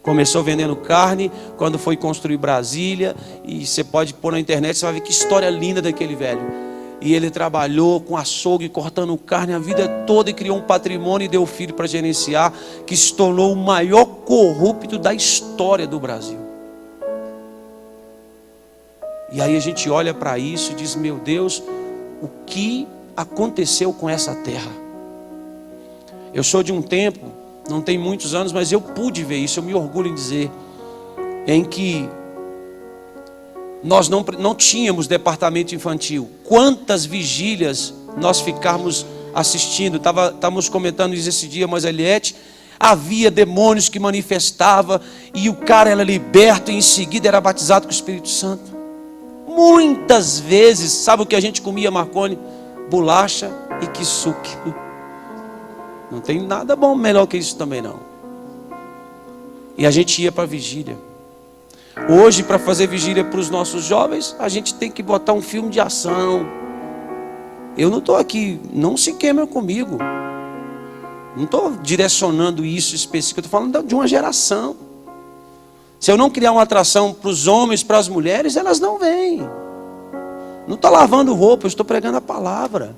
Começou vendendo carne, quando foi construir Brasília, e você pode pôr na internet, você vai ver que história linda daquele velho. E ele trabalhou com açougue, cortando carne a vida toda, e criou um patrimônio e deu filho para gerenciar, que se tornou o maior corrupto da história do Brasil. E aí a gente olha para isso e diz: meu Deus, o que aconteceu com essa terra? Eu sou de um tempo, não tem muitos anos, mas eu pude ver isso, eu me orgulho em dizer, em que nós não tínhamos departamento infantil. Quantas vigílias nós ficamos assistindo, estávamos comentando isso esse dia, mas Eliette, havia demônios que manifestava e o cara era liberto e em seguida era batizado com o Espírito Santo. Muitas vezes, sabe o que a gente comia, Marconi? Bolacha e kisuke. Não tem nada bom melhor que isso também não. E a gente ia para a vigília. Hoje, para fazer vigília para os nossos jovens, a gente tem que botar um filme de ação. Eu não estou aqui, não se queimem comigo. Não estou direcionando isso específico, eu estou falando de uma geração. Se eu não criar uma atração para os homens, para as mulheres, elas não vêm. Não estou lavando roupa, eu estou pregando a palavra.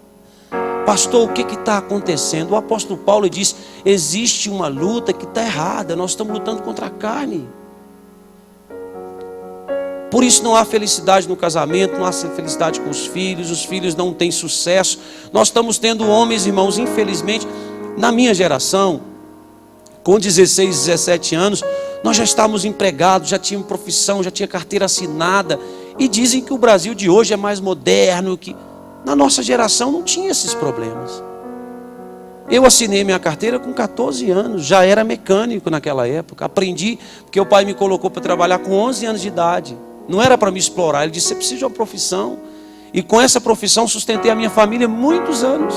Pastor, o que está acontecendo? O apóstolo Paulo diz, existe uma luta que está errada, nós estamos lutando contra a carne. Por isso não há felicidade no casamento, não há felicidade com os filhos não têm sucesso. Nós estamos tendo homens, irmãos, infelizmente, na minha geração, com 16, 17 anos, nós já estávamos empregados, já tínhamos profissão, já tinha carteira assinada, e dizem que o Brasil de hoje é mais moderno, que na nossa geração não tinha esses problemas. Eu assinei minha carteira com 14 anos, já era mecânico naquela época, aprendi, porque o pai me colocou para trabalhar com 11 anos de idade, não era para me explorar, ele disse, você precisa de uma profissão, e com essa profissão sustentei a minha família muitos anos.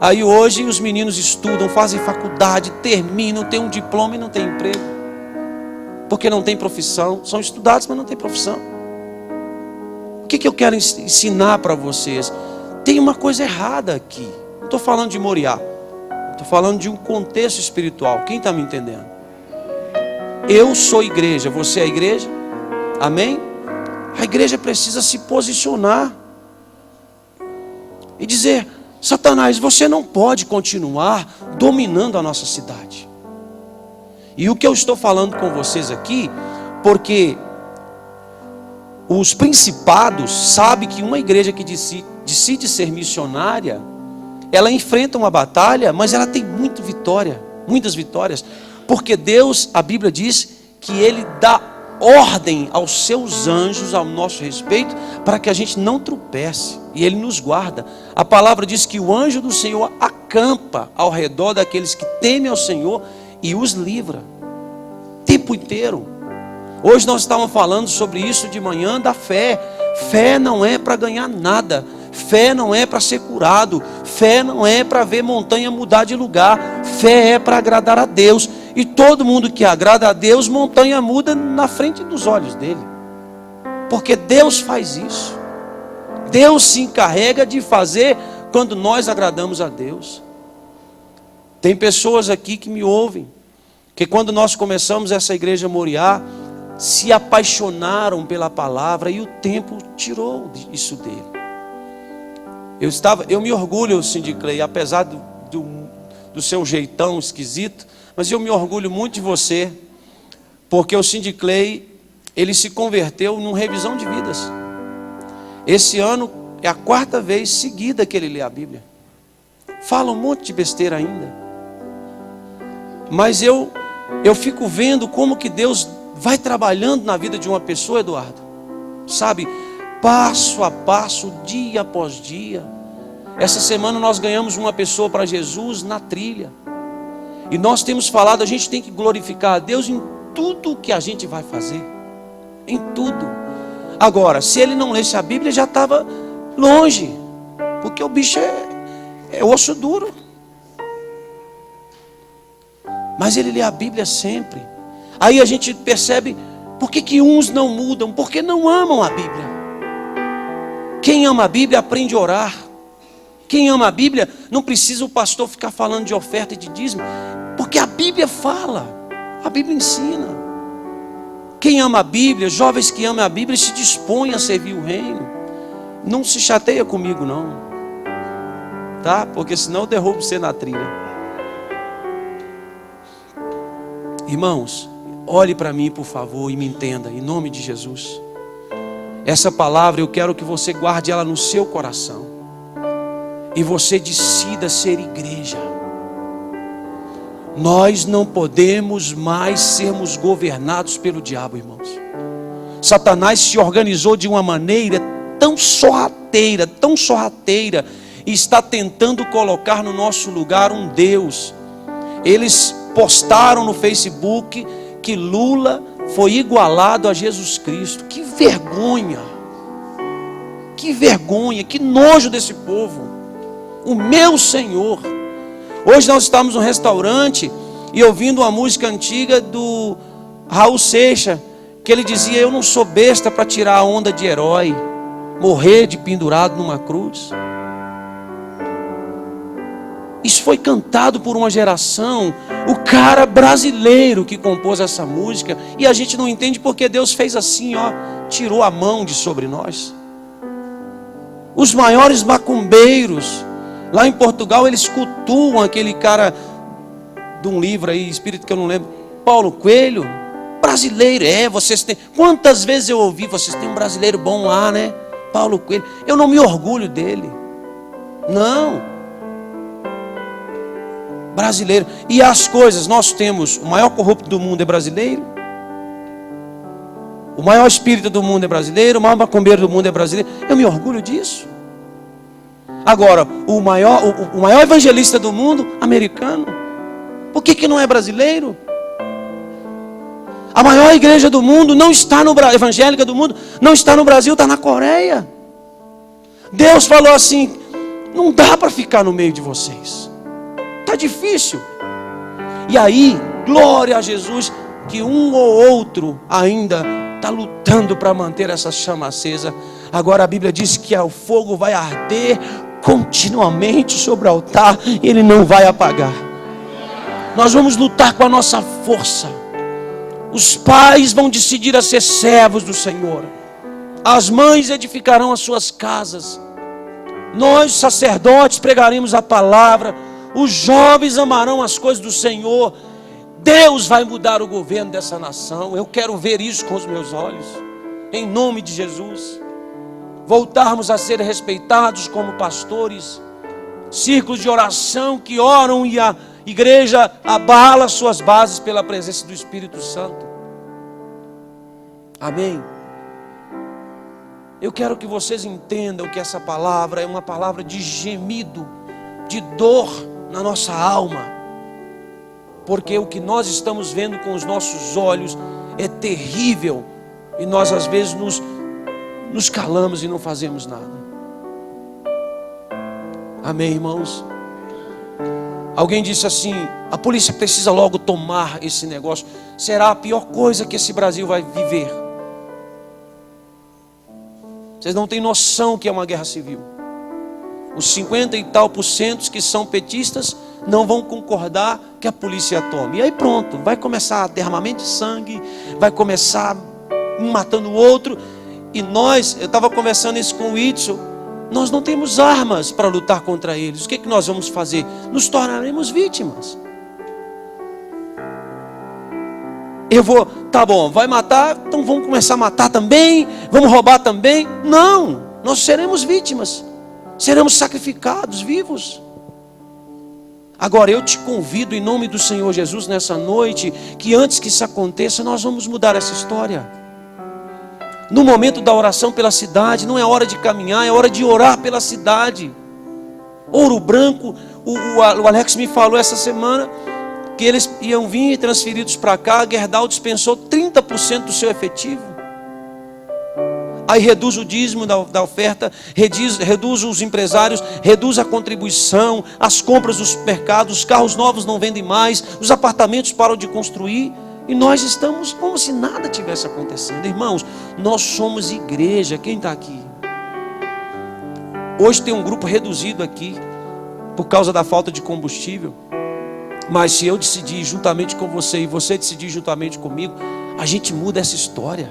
Aí hoje os meninos estudam, fazem faculdade, terminam, têm um diploma e não têm emprego, porque não tem profissão, são estudados, mas não tem profissão. O que eu quero ensinar para vocês? Tem uma coisa errada aqui, não estou falando de Moriá, estou falando de um contexto espiritual, quem está me entendendo? Eu sou igreja, você é igreja? Amém? A igreja precisa se posicionar e dizer, Satanás, você não pode continuar dominando a nossa cidade. E o que eu estou falando com vocês aqui, porque os principados sabem que uma igreja que decide ser missionária, ela enfrenta uma batalha, mas ela tem muitas vitórias, porque Deus, a Bíblia diz que Ele dá ordem aos seus anjos ao nosso respeito, para que a gente não tropece, e Ele nos guarda. A palavra diz que o anjo do Senhor acampa ao redor daqueles que temem ao Senhor e os livra, o tempo inteiro. Hoje nós estávamos falando sobre isso de manhã, da fé. Fé não é para ganhar nada, fé não é para ser curado, fé não é para ver montanha mudar de lugar, fé é para agradar a Deus. E todo mundo que agrada a Deus, montanha muda na frente dos olhos dele. Porque Deus faz isso. Deus se encarrega de fazer quando nós agradamos a Deus. Tem pessoas aqui que me ouvem, que quando nós começamos essa igreja Moriá, se apaixonaram pela palavra e o tempo tirou isso dele. Eu me orgulho, Cindy Clay, apesar do seu jeitão esquisito, mas eu me orgulho muito de você, porque o Cindy Clay, ele se converteu numa revisão de vidas. Esse ano é a 4ª vez seguida que ele lê a Bíblia. Fala um monte de besteira ainda. Mas eu fico vendo como que Deus vai trabalhando na vida de uma pessoa, Eduardo. Sabe, passo a passo, dia após dia. Essa semana nós ganhamos uma pessoa para Jesus na trilha. E nós temos falado, a gente tem que glorificar a Deus em tudo que a gente vai fazer. Em tudo. Agora, se ele não lesse a Bíblia, já estava longe. Porque o bicho é osso duro. Mas ele lê a Bíblia sempre. Aí a gente percebe, por que uns não mudam? Porque não amam a Bíblia. Quem ama a Bíblia aprende a orar. Quem ama a Bíblia não precisa o pastor ficar falando de oferta e de dízimo, porque a Bíblia fala, a Bíblia ensina. Quem ama a Bíblia, jovens que amam a Bíblia, se dispõem a servir o reino. Não se chateia comigo não, tá? Porque senão eu derrubo você na trilha. Irmãos, olhe para mim por favor e me entenda, em nome de Jesus. Essa palavra eu quero que você guarde ela no seu coração. E você decida ser igreja. Nós não podemos mais sermos governados pelo diabo, irmãos. Satanás se organizou de uma maneira tão sorrateira, e está tentando colocar no nosso lugar um Deus. Eles postaram no Facebook que Lula foi igualado a Jesus Cristo. Que vergonha! Que vergonha, que nojo desse povo. O meu Senhor. Hoje nós estávamos no restaurante e ouvindo uma música antiga do Raul Seixas, que ele dizia: eu não sou besta para tirar a onda de herói, morrer de pendurado numa cruz. Isso foi cantado por uma geração. O cara brasileiro que compôs essa música, e a gente não entende porque Deus fez assim, ó, tirou a mão de sobre nós. Os maiores macumbeiros lá em Portugal, eles cultuam aquele cara de um livro aí, espírito que eu não lembro, Paulo Coelho. Brasileiro, vocês têm. Quantas vezes eu ouvi, vocês têm um brasileiro bom lá, né? Paulo Coelho. Eu não me orgulho dele. Não. Brasileiro. E as coisas, nós temos, o maior corrupto do mundo é brasileiro. O maior espírita do mundo é brasileiro. O maior macumbeiro do mundo é brasileiro. Eu me orgulho disso. Agora, o maior evangelista do mundo, americano. Por que não é brasileiro? A maior igreja do mundo não está no Brasil, evangélica do mundo, não está no Brasil, está na Coreia. Deus falou assim: não dá para ficar no meio de vocês. Está difícil. E aí, glória a Jesus, que um ou outro ainda está lutando para manter essa chama acesa. Agora a Bíblia diz que o fogo vai arder continuamente sobre o altar e ele não vai apagar. Nós vamos lutar com a nossa força. Os pais vão decidir a ser servos do Senhor. As mães edificarão as suas casas. Nós, sacerdotes, pregaremos a palavra. Os jovens amarão as coisas do Senhor. Deus vai mudar o governo dessa nação. Eu quero ver isso com os meus olhos. Em nome de Jesus. Voltarmos a ser respeitados como pastores. Círculos de oração que oram e a igreja abala suas bases pela presença do Espírito Santo. Amém. Eu quero que vocês entendam que essa palavra é uma palavra de gemido, de dor na nossa alma. Porque o que nós estamos vendo com os nossos olhos é terrível. E nós às vezes nos calamos e não fazemos nada. Amém, irmãos? Alguém disse assim: a polícia precisa logo tomar esse negócio. Será a pior coisa que esse Brasil vai viver. Vocês não têm noção que é uma guerra civil. Os 50 e tal % que são petistas não vão concordar que a polícia tome. E aí pronto, vai começar derramamento de sangue, vai começar um matando o outro. E eu estava conversando isso com o Itzel. Nós não temos armas para lutar contra eles. O que nós vamos fazer? Nos tornaremos vítimas. Tá bom, vai matar, então vamos começar a matar também, vamos roubar também. Não, nós seremos vítimas, seremos sacrificados vivos. Agora eu te convido em nome do Senhor Jesus nessa noite, que antes que isso aconteça, nós vamos mudar essa história. No momento da oração pela cidade, não é hora de caminhar, é hora de orar pela cidade. Ouro Branco, o Alex me falou essa semana que eles iam vir transferidos para cá. A Gerdau dispensou 30% do seu efetivo. Aí reduz o dízimo da oferta, reduz os empresários, reduz a contribuição, as compras dos supermercados, os carros novos não vendem mais, os apartamentos param de construir. E nós estamos como se nada tivesse acontecendo. Irmãos, nós somos igreja. Quem está aqui? Hoje tem um grupo reduzido aqui por causa da falta de combustível. Mas se eu decidir juntamente com você e você decidir juntamente comigo, a gente muda essa história.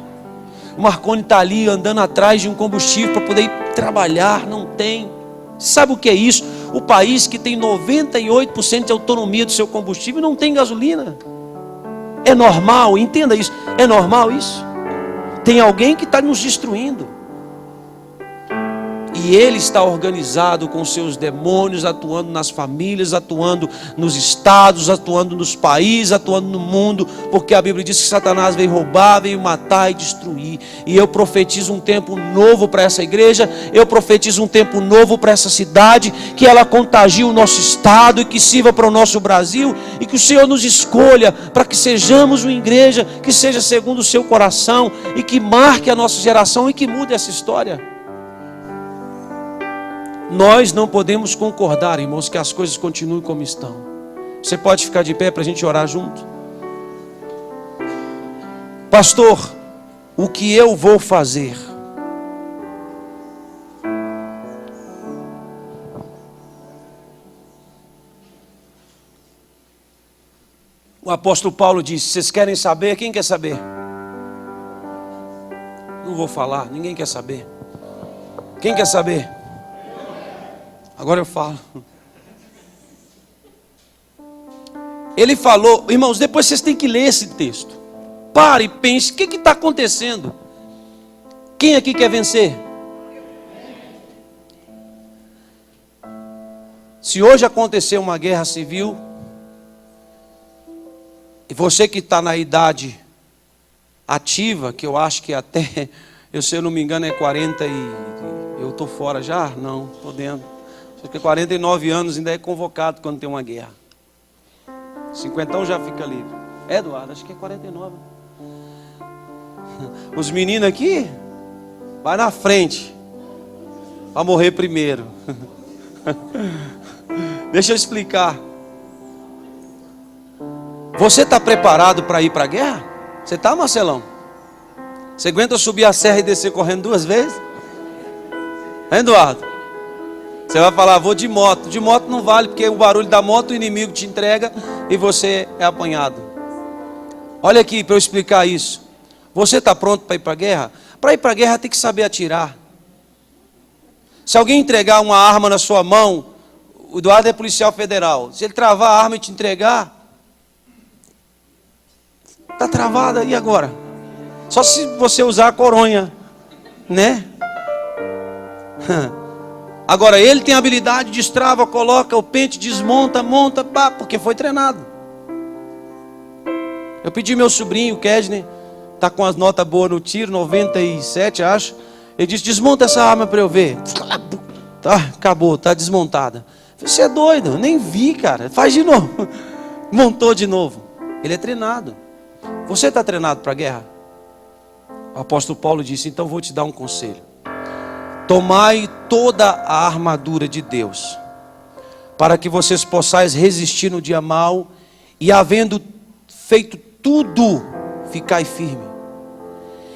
O Marconi está ali andando atrás de um combustível para poder ir trabalhar. Não tem. Sabe o que é isso? O país que tem 98% de autonomia do seu combustível não tem gasolina. É normal, entenda isso. É normal isso. Tem alguém que está nos destruindo. E que ele está organizado com seus demônios, atuando nas famílias, atuando nos estados, atuando nos países, atuando no mundo, porque a Bíblia diz que Satanás veio roubar, veio matar e destruir. E eu profetizo um tempo novo para essa igreja, eu profetizo um tempo novo para essa cidade, que ela contagie o nosso estado e que sirva para o nosso Brasil, e que o Senhor nos escolha para que sejamos uma igreja que seja segundo o seu coração e que marque a nossa geração e que mude essa história. Nós não podemos concordar, irmãos, que as coisas continuem como estão. Você pode ficar de pé para a gente orar junto? Pastor, o que eu vou fazer? O apóstolo Paulo disse: vocês querem saber? Quem quer saber? Não vou falar, ninguém quer saber. Quem quer saber? Agora eu falo. Ele falou, irmãos, depois vocês têm que ler esse texto. Pare e pense, o que está acontecendo? Quem aqui quer vencer? Se hoje acontecer uma guerra civil, e você que está na idade ativa, que eu acho que até, se eu não me engano é 40 e... eu estou fora já? Não, estou dentro. Porque 49 anos ainda é convocado quando tem uma guerra. 50 já fica livre. Eduardo, acho que é 49. Os meninos aqui, vai na frente, para morrer primeiro. Deixa eu explicar. Você está preparado para ir para a guerra? Você está, Marcelão? Você aguenta subir a serra e descer correndo 2 vezes? Eduardo? Você vai falar, vou de moto. De moto não vale, porque o barulho da moto, o inimigo te entrega e você é apanhado. Olha aqui para eu explicar isso. Você está pronto para ir para a guerra? Para ir para a guerra tem que saber atirar. Se alguém entregar uma arma na sua mão, o Eduardo é policial federal. Se ele travar a arma e te entregar, está travada, e agora? Só se você usar a coronha, né? Agora ele tem habilidade, destrava, coloca o pente, desmonta, monta, pá, porque foi treinado. Eu pedi meu sobrinho, o Kedney, está com as notas boas no tiro, 97 acho. Ele disse, desmonta essa arma para eu ver. Tá, acabou, está desmontada. Você é doido, nem vi, cara, faz de novo. Montou de novo. Ele é treinado. Você está treinado para a guerra? O apóstolo Paulo disse, então vou te dar um conselho. Tomai toda a armadura de Deus, para que vocês possais resistir no dia mau, e havendo feito tudo, ficai firme.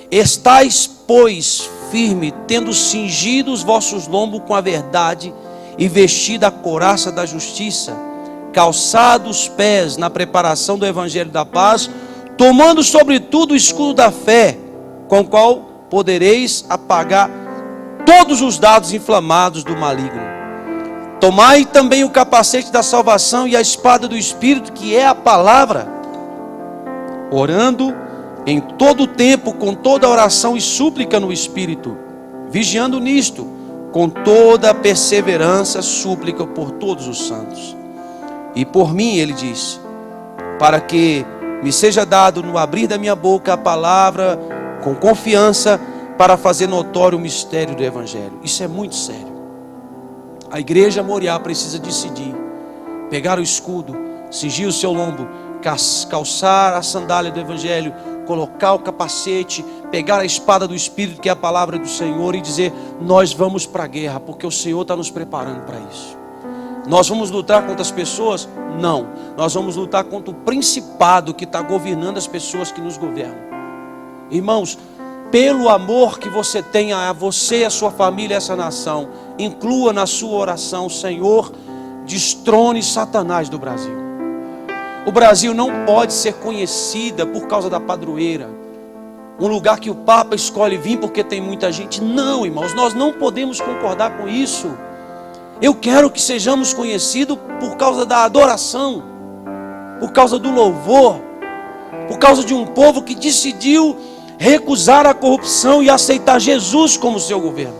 Estais, pois, firme, tendo cingido os vossos lombos com a verdade, e vestida a couraça da justiça, calçado os pés na preparação do evangelho da paz, tomando sobretudo o escudo da fé, com o qual podereis apagar todos os dados inflamados do maligno. Tomai também o capacete da salvação e a espada do Espírito, que é a palavra, orando em todo o tempo, com toda oração e súplica no Espírito, vigiando nisto, com toda a perseverança, súplica por todos os santos. E por mim, ele diz, para que me seja dado no abrir da minha boca a palavra com confiança, para fazer notório o mistério do Evangelho. Isso é muito sério. A igreja Moriá precisa decidir, pegar o escudo, cingir o seu lombo, calçar a sandália do Evangelho, colocar o capacete, pegar a espada do Espírito, que é a palavra do Senhor, e dizer, nós vamos para a guerra, porque o Senhor está nos preparando para isso. Nós vamos lutar contra as pessoas? Não. Nós vamos lutar contra o principado que está governando as pessoas que nos governam. Irmãos, pelo amor que você tem a você, a sua família, essa nação, inclua na sua oração, Senhor, destrone Satanás do Brasil. O Brasil não pode ser conhecida por causa da padroeira, um lugar que o Papa escolhe vir porque tem muita gente. Não, irmãos, nós não podemos concordar com isso. Eu quero que sejamos conhecidos por causa da adoração, por causa do louvor, por causa de um povo que decidiu recusar a corrupção e aceitar Jesus como seu governo.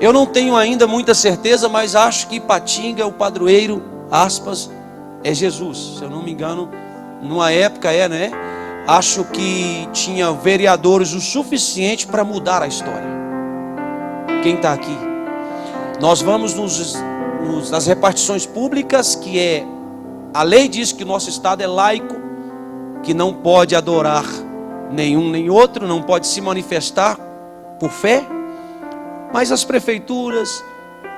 Eu não tenho ainda muita certeza, mas acho que Ipatinga, o padroeiro, aspas, é Jesus. Se eu não me engano, numa época né? Acho que tinha vereadores o suficiente para mudar a história. Quem está aqui? Nós vamos nas repartições públicas, que a lei diz que o nosso estado é laico, que não pode adorar nenhum nem outro, não pode se manifestar por fé. Mas as prefeituras,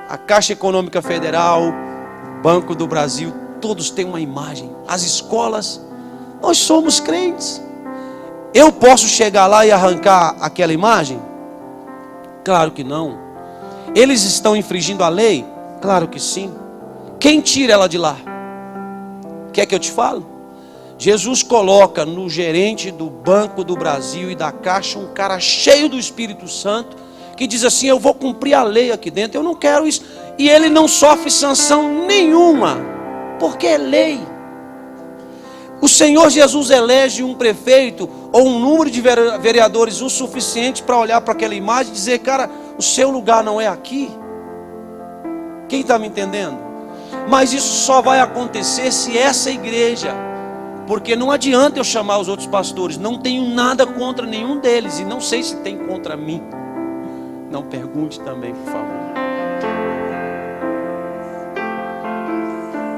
a Caixa Econômica Federal, Banco do Brasil, todos têm uma imagem. As escolas, nós somos crentes. Eu posso chegar lá e arrancar aquela imagem? Claro que não. Eles estão infringindo a lei? Claro que sim. Quem tira ela de lá? Quer que eu te falo? Jesus coloca no gerente do Banco do Brasil e da Caixa um cara cheio do Espírito Santo, que diz assim: eu vou cumprir a lei aqui dentro, eu não quero isso. E ele não sofre sanção nenhuma, porque é lei. O Senhor Jesus elege um prefeito ou um número de vereadores o suficiente para olhar para aquela imagem e dizer: cara, o seu lugar não é aqui. Quem está me entendendo? Mas isso só vai acontecer se essa igreja, porque não adianta eu chamar os outros pastores, não tenho nada contra nenhum deles, e não sei se tem contra mim. Não pergunte também, por favor.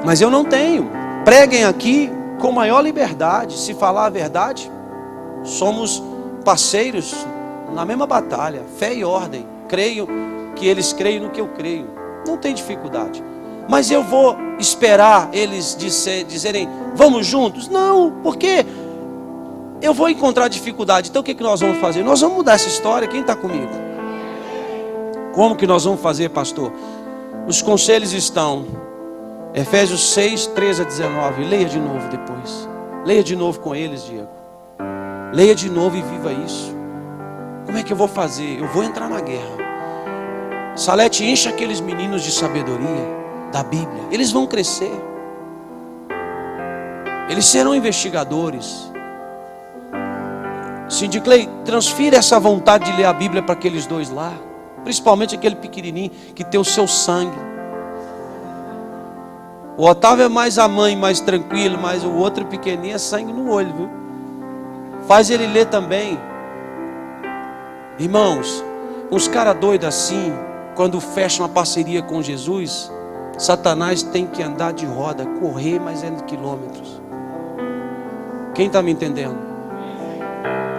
Mas eu não tenho. Preguem aqui com maior liberdade. Se falar a verdade, somos parceiros na mesma batalha, fé e ordem. Creio que eles creem no que eu creio. Não tem dificuldade. Mas eu vou esperar eles dizerem: vamos juntos? Não, porque eu vou encontrar dificuldade. Então o que nós vamos fazer? Nós vamos mudar essa história. Quem está comigo? Como que nós vamos fazer, pastor? Os conselhos estão Efésios 6, 13 a 19. Leia de novo depois. Leia de novo com eles, Diego. Leia de novo e viva isso. Como é que eu vou fazer? Eu vou entrar na guerra. Salete, enche aqueles meninos de sabedoria da Bíblia. Eles vão crescer. Eles serão investigadores. Cindy Clay, transfira essa vontade de ler a Bíblia para aqueles dois lá. Principalmente aquele pequenininho que tem o seu sangue. O Otávio é mais a mãe, mais tranquilo, mas o outro pequenininho é sangue no olho, viu? Faz ele ler também. Irmãos, uns caras doidos assim, quando fecham uma parceria com Jesus, Satanás tem que andar de roda, correr mais de quilômetros. Quem está me entendendo?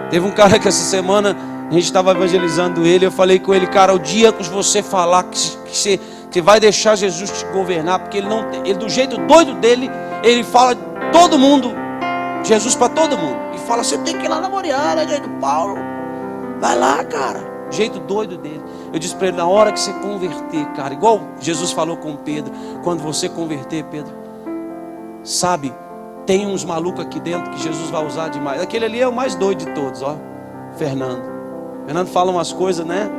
Teve um cara que essa semana a gente estava evangelizando ele. Eu falei com ele: cara, o dia que você falar que você vai deixar Jesus te governar, porque ele do jeito doido dele, ele fala todo mundo, Jesus para todo mundo, e fala: você tem que ir lá na Moriá, jeito Paulo, vai lá, cara, jeito doido dele. Eu disse para ele: na hora que você converter, cara, igual Jesus falou com Pedro, quando você converter, Pedro, sabe, tem uns malucos aqui dentro que Jesus vai usar demais. Aquele ali é o mais doido de todos, ó, Fernando fala umas coisas, né?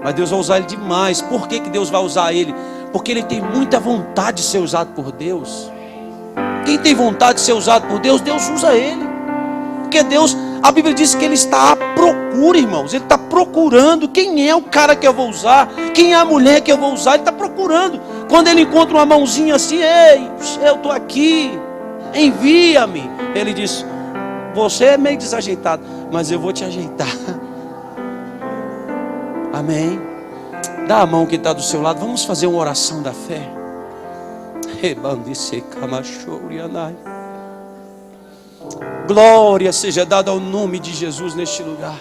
Mas Deus vai usar ele demais. Por que Deus vai usar ele? Porque ele tem muita vontade de ser usado por Deus. Quem tem vontade de ser usado por Deus, Deus usa ele. Porque Deus, a Bíblia diz que ele está à procura, irmãos. Ele está procurando quem é o cara que eu vou usar, quem é a mulher que eu vou usar. Ele está procurando. Quando ele encontra uma mãozinha assim: ei, eu estou aqui, envia-me. Ele diz: você é meio desajeitado, mas eu vou te ajeitar. Amém. Dá a mão que está do seu lado. Vamos fazer uma oração da fé. Glória seja dada ao nome de Jesus neste lugar.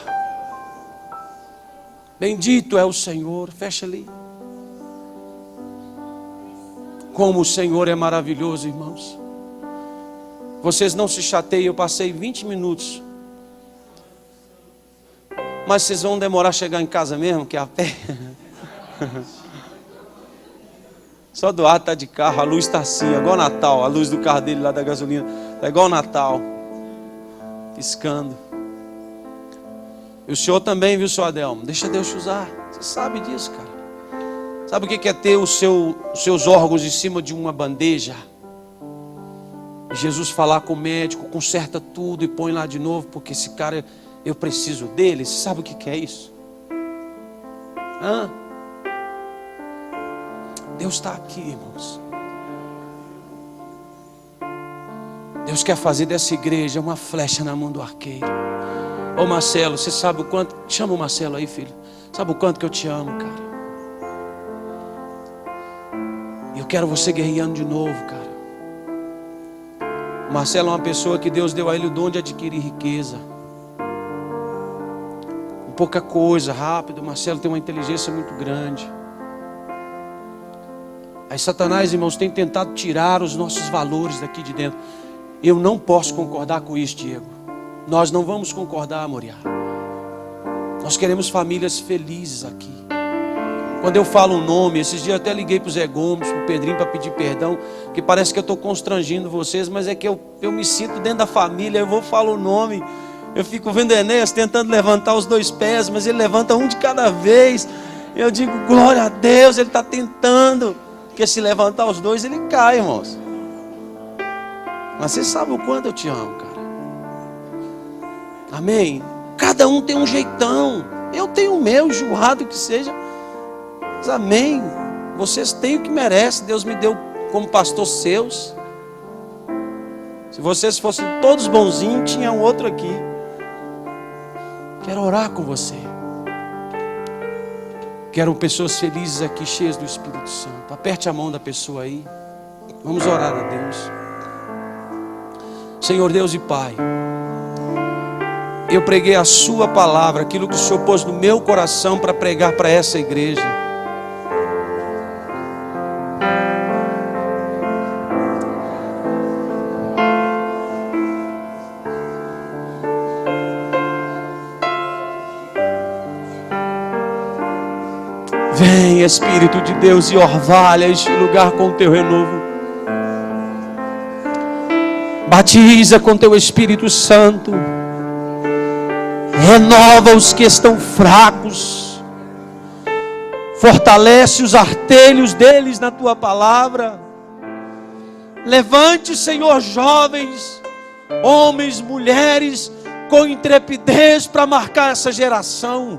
Bendito é o Senhor. Fecha ali. Como o Senhor é maravilhoso, irmãos. Vocês não se chateiem, eu passei 20 minutos. Mas vocês vão demorar a chegar em casa mesmo, que é a pé. Só do ar está de carro, a luz está assim, é igual Natal. A luz do carro dele lá da gasolina é igual Natal, piscando. E o senhor também, viu, senhor Adelmo? Deixa Deus te usar. Você sabe disso, cara. Sabe o que é ter os seus órgãos em cima de uma bandeja? E Jesus falar com o médico, conserta tudo e põe lá de novo, porque esse cara, eu preciso dele. Você sabe o que é isso? Deus está aqui, irmãos. Deus quer fazer dessa igreja uma flecha na mão do arqueiro. Ô Marcelo, você sabe o quanto... Chama o Marcelo aí, filho. Sabe o quanto que eu te amo, cara. E eu quero você guerreando de novo, cara. O Marcelo é uma pessoa que Deus deu a ele o dom de adquirir riqueza. Com pouca coisa, rápido. O Marcelo tem uma inteligência muito grande. Aí Satanás, irmãos, tem tentado tirar os nossos valores daqui de dentro. Eu não posso concordar com isso, Diego. Nós não vamos concordar, Moriá. Nós queremos famílias felizes aqui. Quando eu falo um nome, esses dias eu até liguei para o Zé Gomes, para o Pedrinho, para pedir perdão, que parece que eu estou constrangindo vocês, mas é que eu me sinto dentro da família. Eu vou falar o nome, eu fico vendo Enéas tentando levantar os 2 pés, mas ele levanta um de cada vez. Eu digo, glória a Deus, ele está tentando, porque se levantar os 2 ele cai, irmãos. Mas vocês sabem o quanto eu te amo, cara. Amém? Cada um tem um jeitão. Eu tenho o meu, enjoado que seja. Mas amém. Vocês têm o que merecem. Deus me deu como pastor seus. Se vocês fossem todos bonzinhos, tinha um outro aqui. Quero orar com você. Quero pessoas felizes aqui, cheias do Espírito Santo. Aperte a mão da pessoa aí. Vamos orar a Deus. Senhor Deus e Pai, eu preguei a sua palavra, aquilo que o Senhor pôs no meu coração para pregar para essa igreja. Vem, Espírito de Deus, e orvalha este lugar com teu renovo. Batiza com teu Espírito Santo. Renova os que estão fracos. Fortalece os artelhos deles na tua palavra. Levante, Senhor, jovens, homens, mulheres, com intrepidez para marcar essa geração.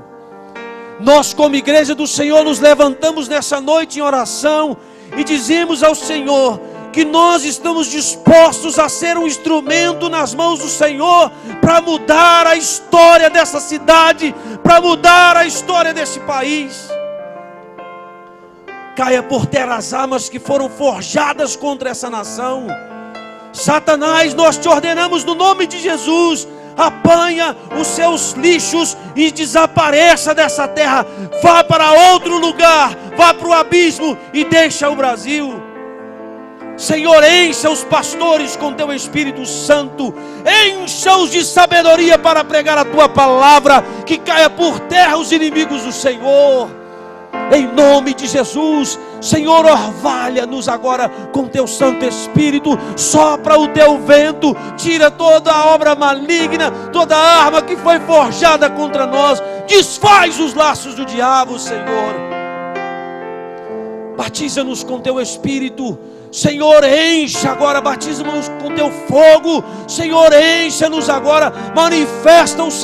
Nós, como igreja do Senhor, nos levantamos nessa noite em oração e dizemos ao Senhor que nós estamos dispostos a ser um instrumento nas mãos do Senhor para mudar a história dessa cidade, para mudar a história desse país. Caia por terra as armas que foram forjadas contra essa nação. Satanás, nós te ordenamos no nome de Jesus, apanha os seus lixos e desapareça dessa terra. Vá para outro lugar, vá para o abismo e deixa o Brasil. Senhor, encha os pastores com teu Espírito Santo, encha-os de sabedoria para pregar a tua palavra, que caia por terra os inimigos do Senhor, em nome de Jesus. Senhor, orvalha-nos agora com teu Santo Espírito, sopra o teu vento, tira toda a obra maligna, toda a arma que foi forjada contra nós, desfaz os laços do diabo, Senhor. Batiza-nos com teu Espírito, Senhor, encha agora, batiza-nos com teu fogo, Senhor, encha-nos agora, manifesta os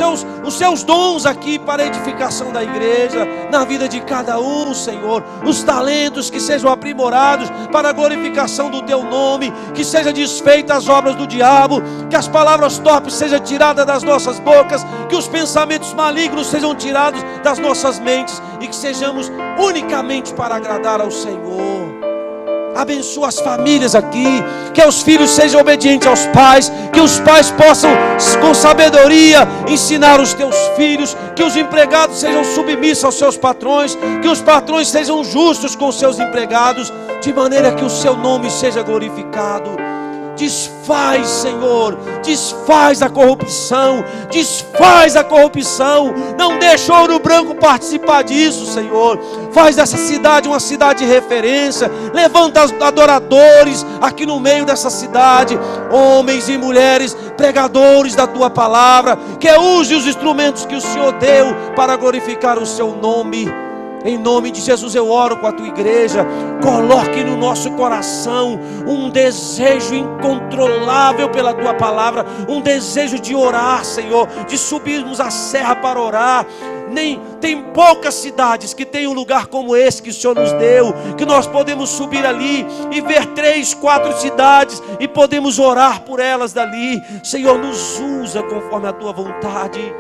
seus dons aqui para a edificação da igreja, na vida de cada um, Senhor, os talentos que sejam aprimorados para a glorificação do teu nome, que seja desfeita as obras do diabo, que as palavras torpes sejam tiradas das nossas bocas, que os pensamentos malignos sejam tirados das nossas mentes e que sejamos unicamente para agradar ao Senhor. Abençoa as famílias aqui, que os filhos sejam obedientes aos pais, que os pais possam com sabedoria ensinar os teus filhos, que os empregados sejam submissos aos seus patrões, que os patrões sejam justos com os seus empregados, de maneira que o seu nome seja glorificado. Desfaz, Senhor, desfaz a corrupção, não deixa o Ouro Branco participar disso, Senhor. Faz dessa cidade uma cidade de referência, levanta adoradores aqui no meio dessa cidade, homens e mulheres, pregadores da tua palavra, que use os instrumentos que o Senhor deu para glorificar o seu nome. Em nome de Jesus eu oro com a tua igreja. Coloque no nosso coração um desejo incontrolável pela tua palavra, um desejo de orar, Senhor, de subirmos a serra para orar. tem poucas cidades que tem um lugar como esse que o Senhor nos deu, que nós podemos subir ali e ver 3, 4 cidades e podemos orar por elas dali. Senhor, nos usa conforme a tua vontade.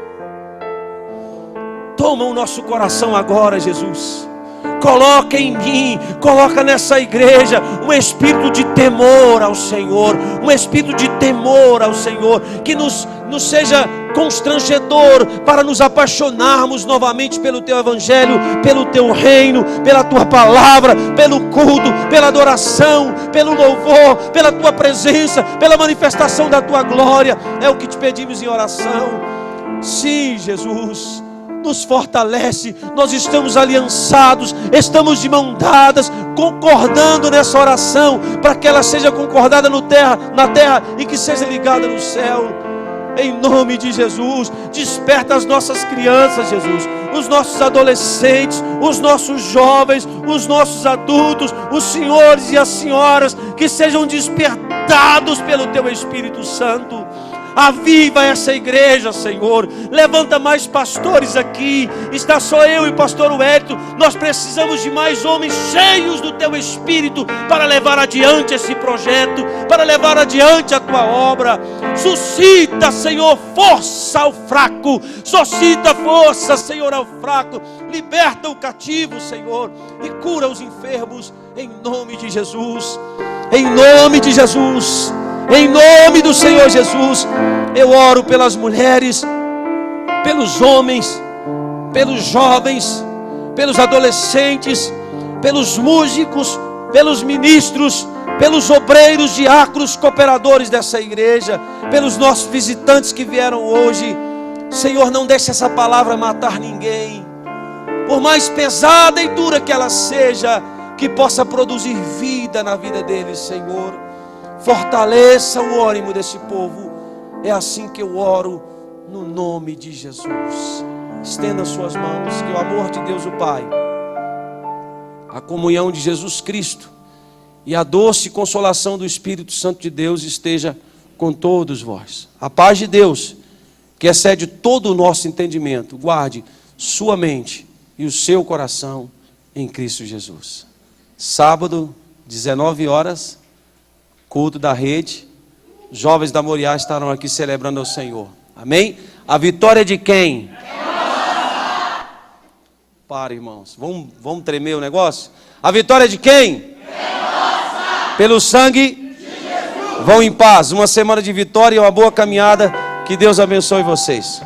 Toma o nosso coração agora, Jesus. Coloca em mim, coloca nessa igreja um espírito de temor ao Senhor, um espírito de temor ao Senhor, que nos seja constrangedor para nos apaixonarmos novamente pelo Teu Evangelho, pelo Teu reino, pela Tua palavra, pelo culto, pela adoração, pelo louvor, pela Tua presença, pela manifestação da Tua glória. É o que te pedimos em oração. Sim, Jesus, nos fortalece. Nós estamos aliançados, estamos de mão dadas, concordando nessa oração, para que ela seja concordada na terra e que seja ligada no céu. Em nome de Jesus, desperta as nossas crianças, Jesus, os nossos adolescentes, os nossos jovens, os nossos adultos, os senhores e as senhoras, que sejam despertados pelo Teu Espírito Santo. Aviva essa igreja, Senhor. Levanta mais pastores aqui. Está só eu e o pastor Wellington. Nós precisamos de mais homens cheios do Teu Espírito para levar adiante esse projeto, para levar adiante a Tua obra. Suscita, Senhor, força ao fraco. Suscita força, Senhor, ao fraco. Liberta o cativo, Senhor, e cura os enfermos. Em nome de Jesus. Em nome de Jesus. Em nome do Senhor Jesus, eu oro pelas mulheres, pelos homens, pelos jovens, pelos adolescentes, pelos músicos, pelos ministros, pelos obreiros, diáconos, cooperadores dessa igreja, pelos nossos visitantes que vieram hoje. Senhor, não deixe essa palavra matar ninguém, por mais pesada e dura que ela seja, que possa produzir vida na vida deles, Senhor. Fortaleça o ânimo desse povo. É assim que eu oro, no nome de Jesus. Estenda suas mãos, que o amor de Deus o Pai, a comunhão de Jesus Cristo e a doce consolação do Espírito Santo de Deus esteja com todos vós. A paz de Deus, que excede todo o nosso entendimento, guarde sua mente e o seu coração em Cristo Jesus. Sábado, 19 horas, culto da rede. Os jovens da Moriá estarão aqui celebrando ao Senhor. Amém? A vitória de quem? Para, irmãos. Vamos tremer o negócio? A vitória de quem? Pelo sangue de Jesus. Vão em paz. Uma semana de vitória e uma boa caminhada. Que Deus abençoe vocês.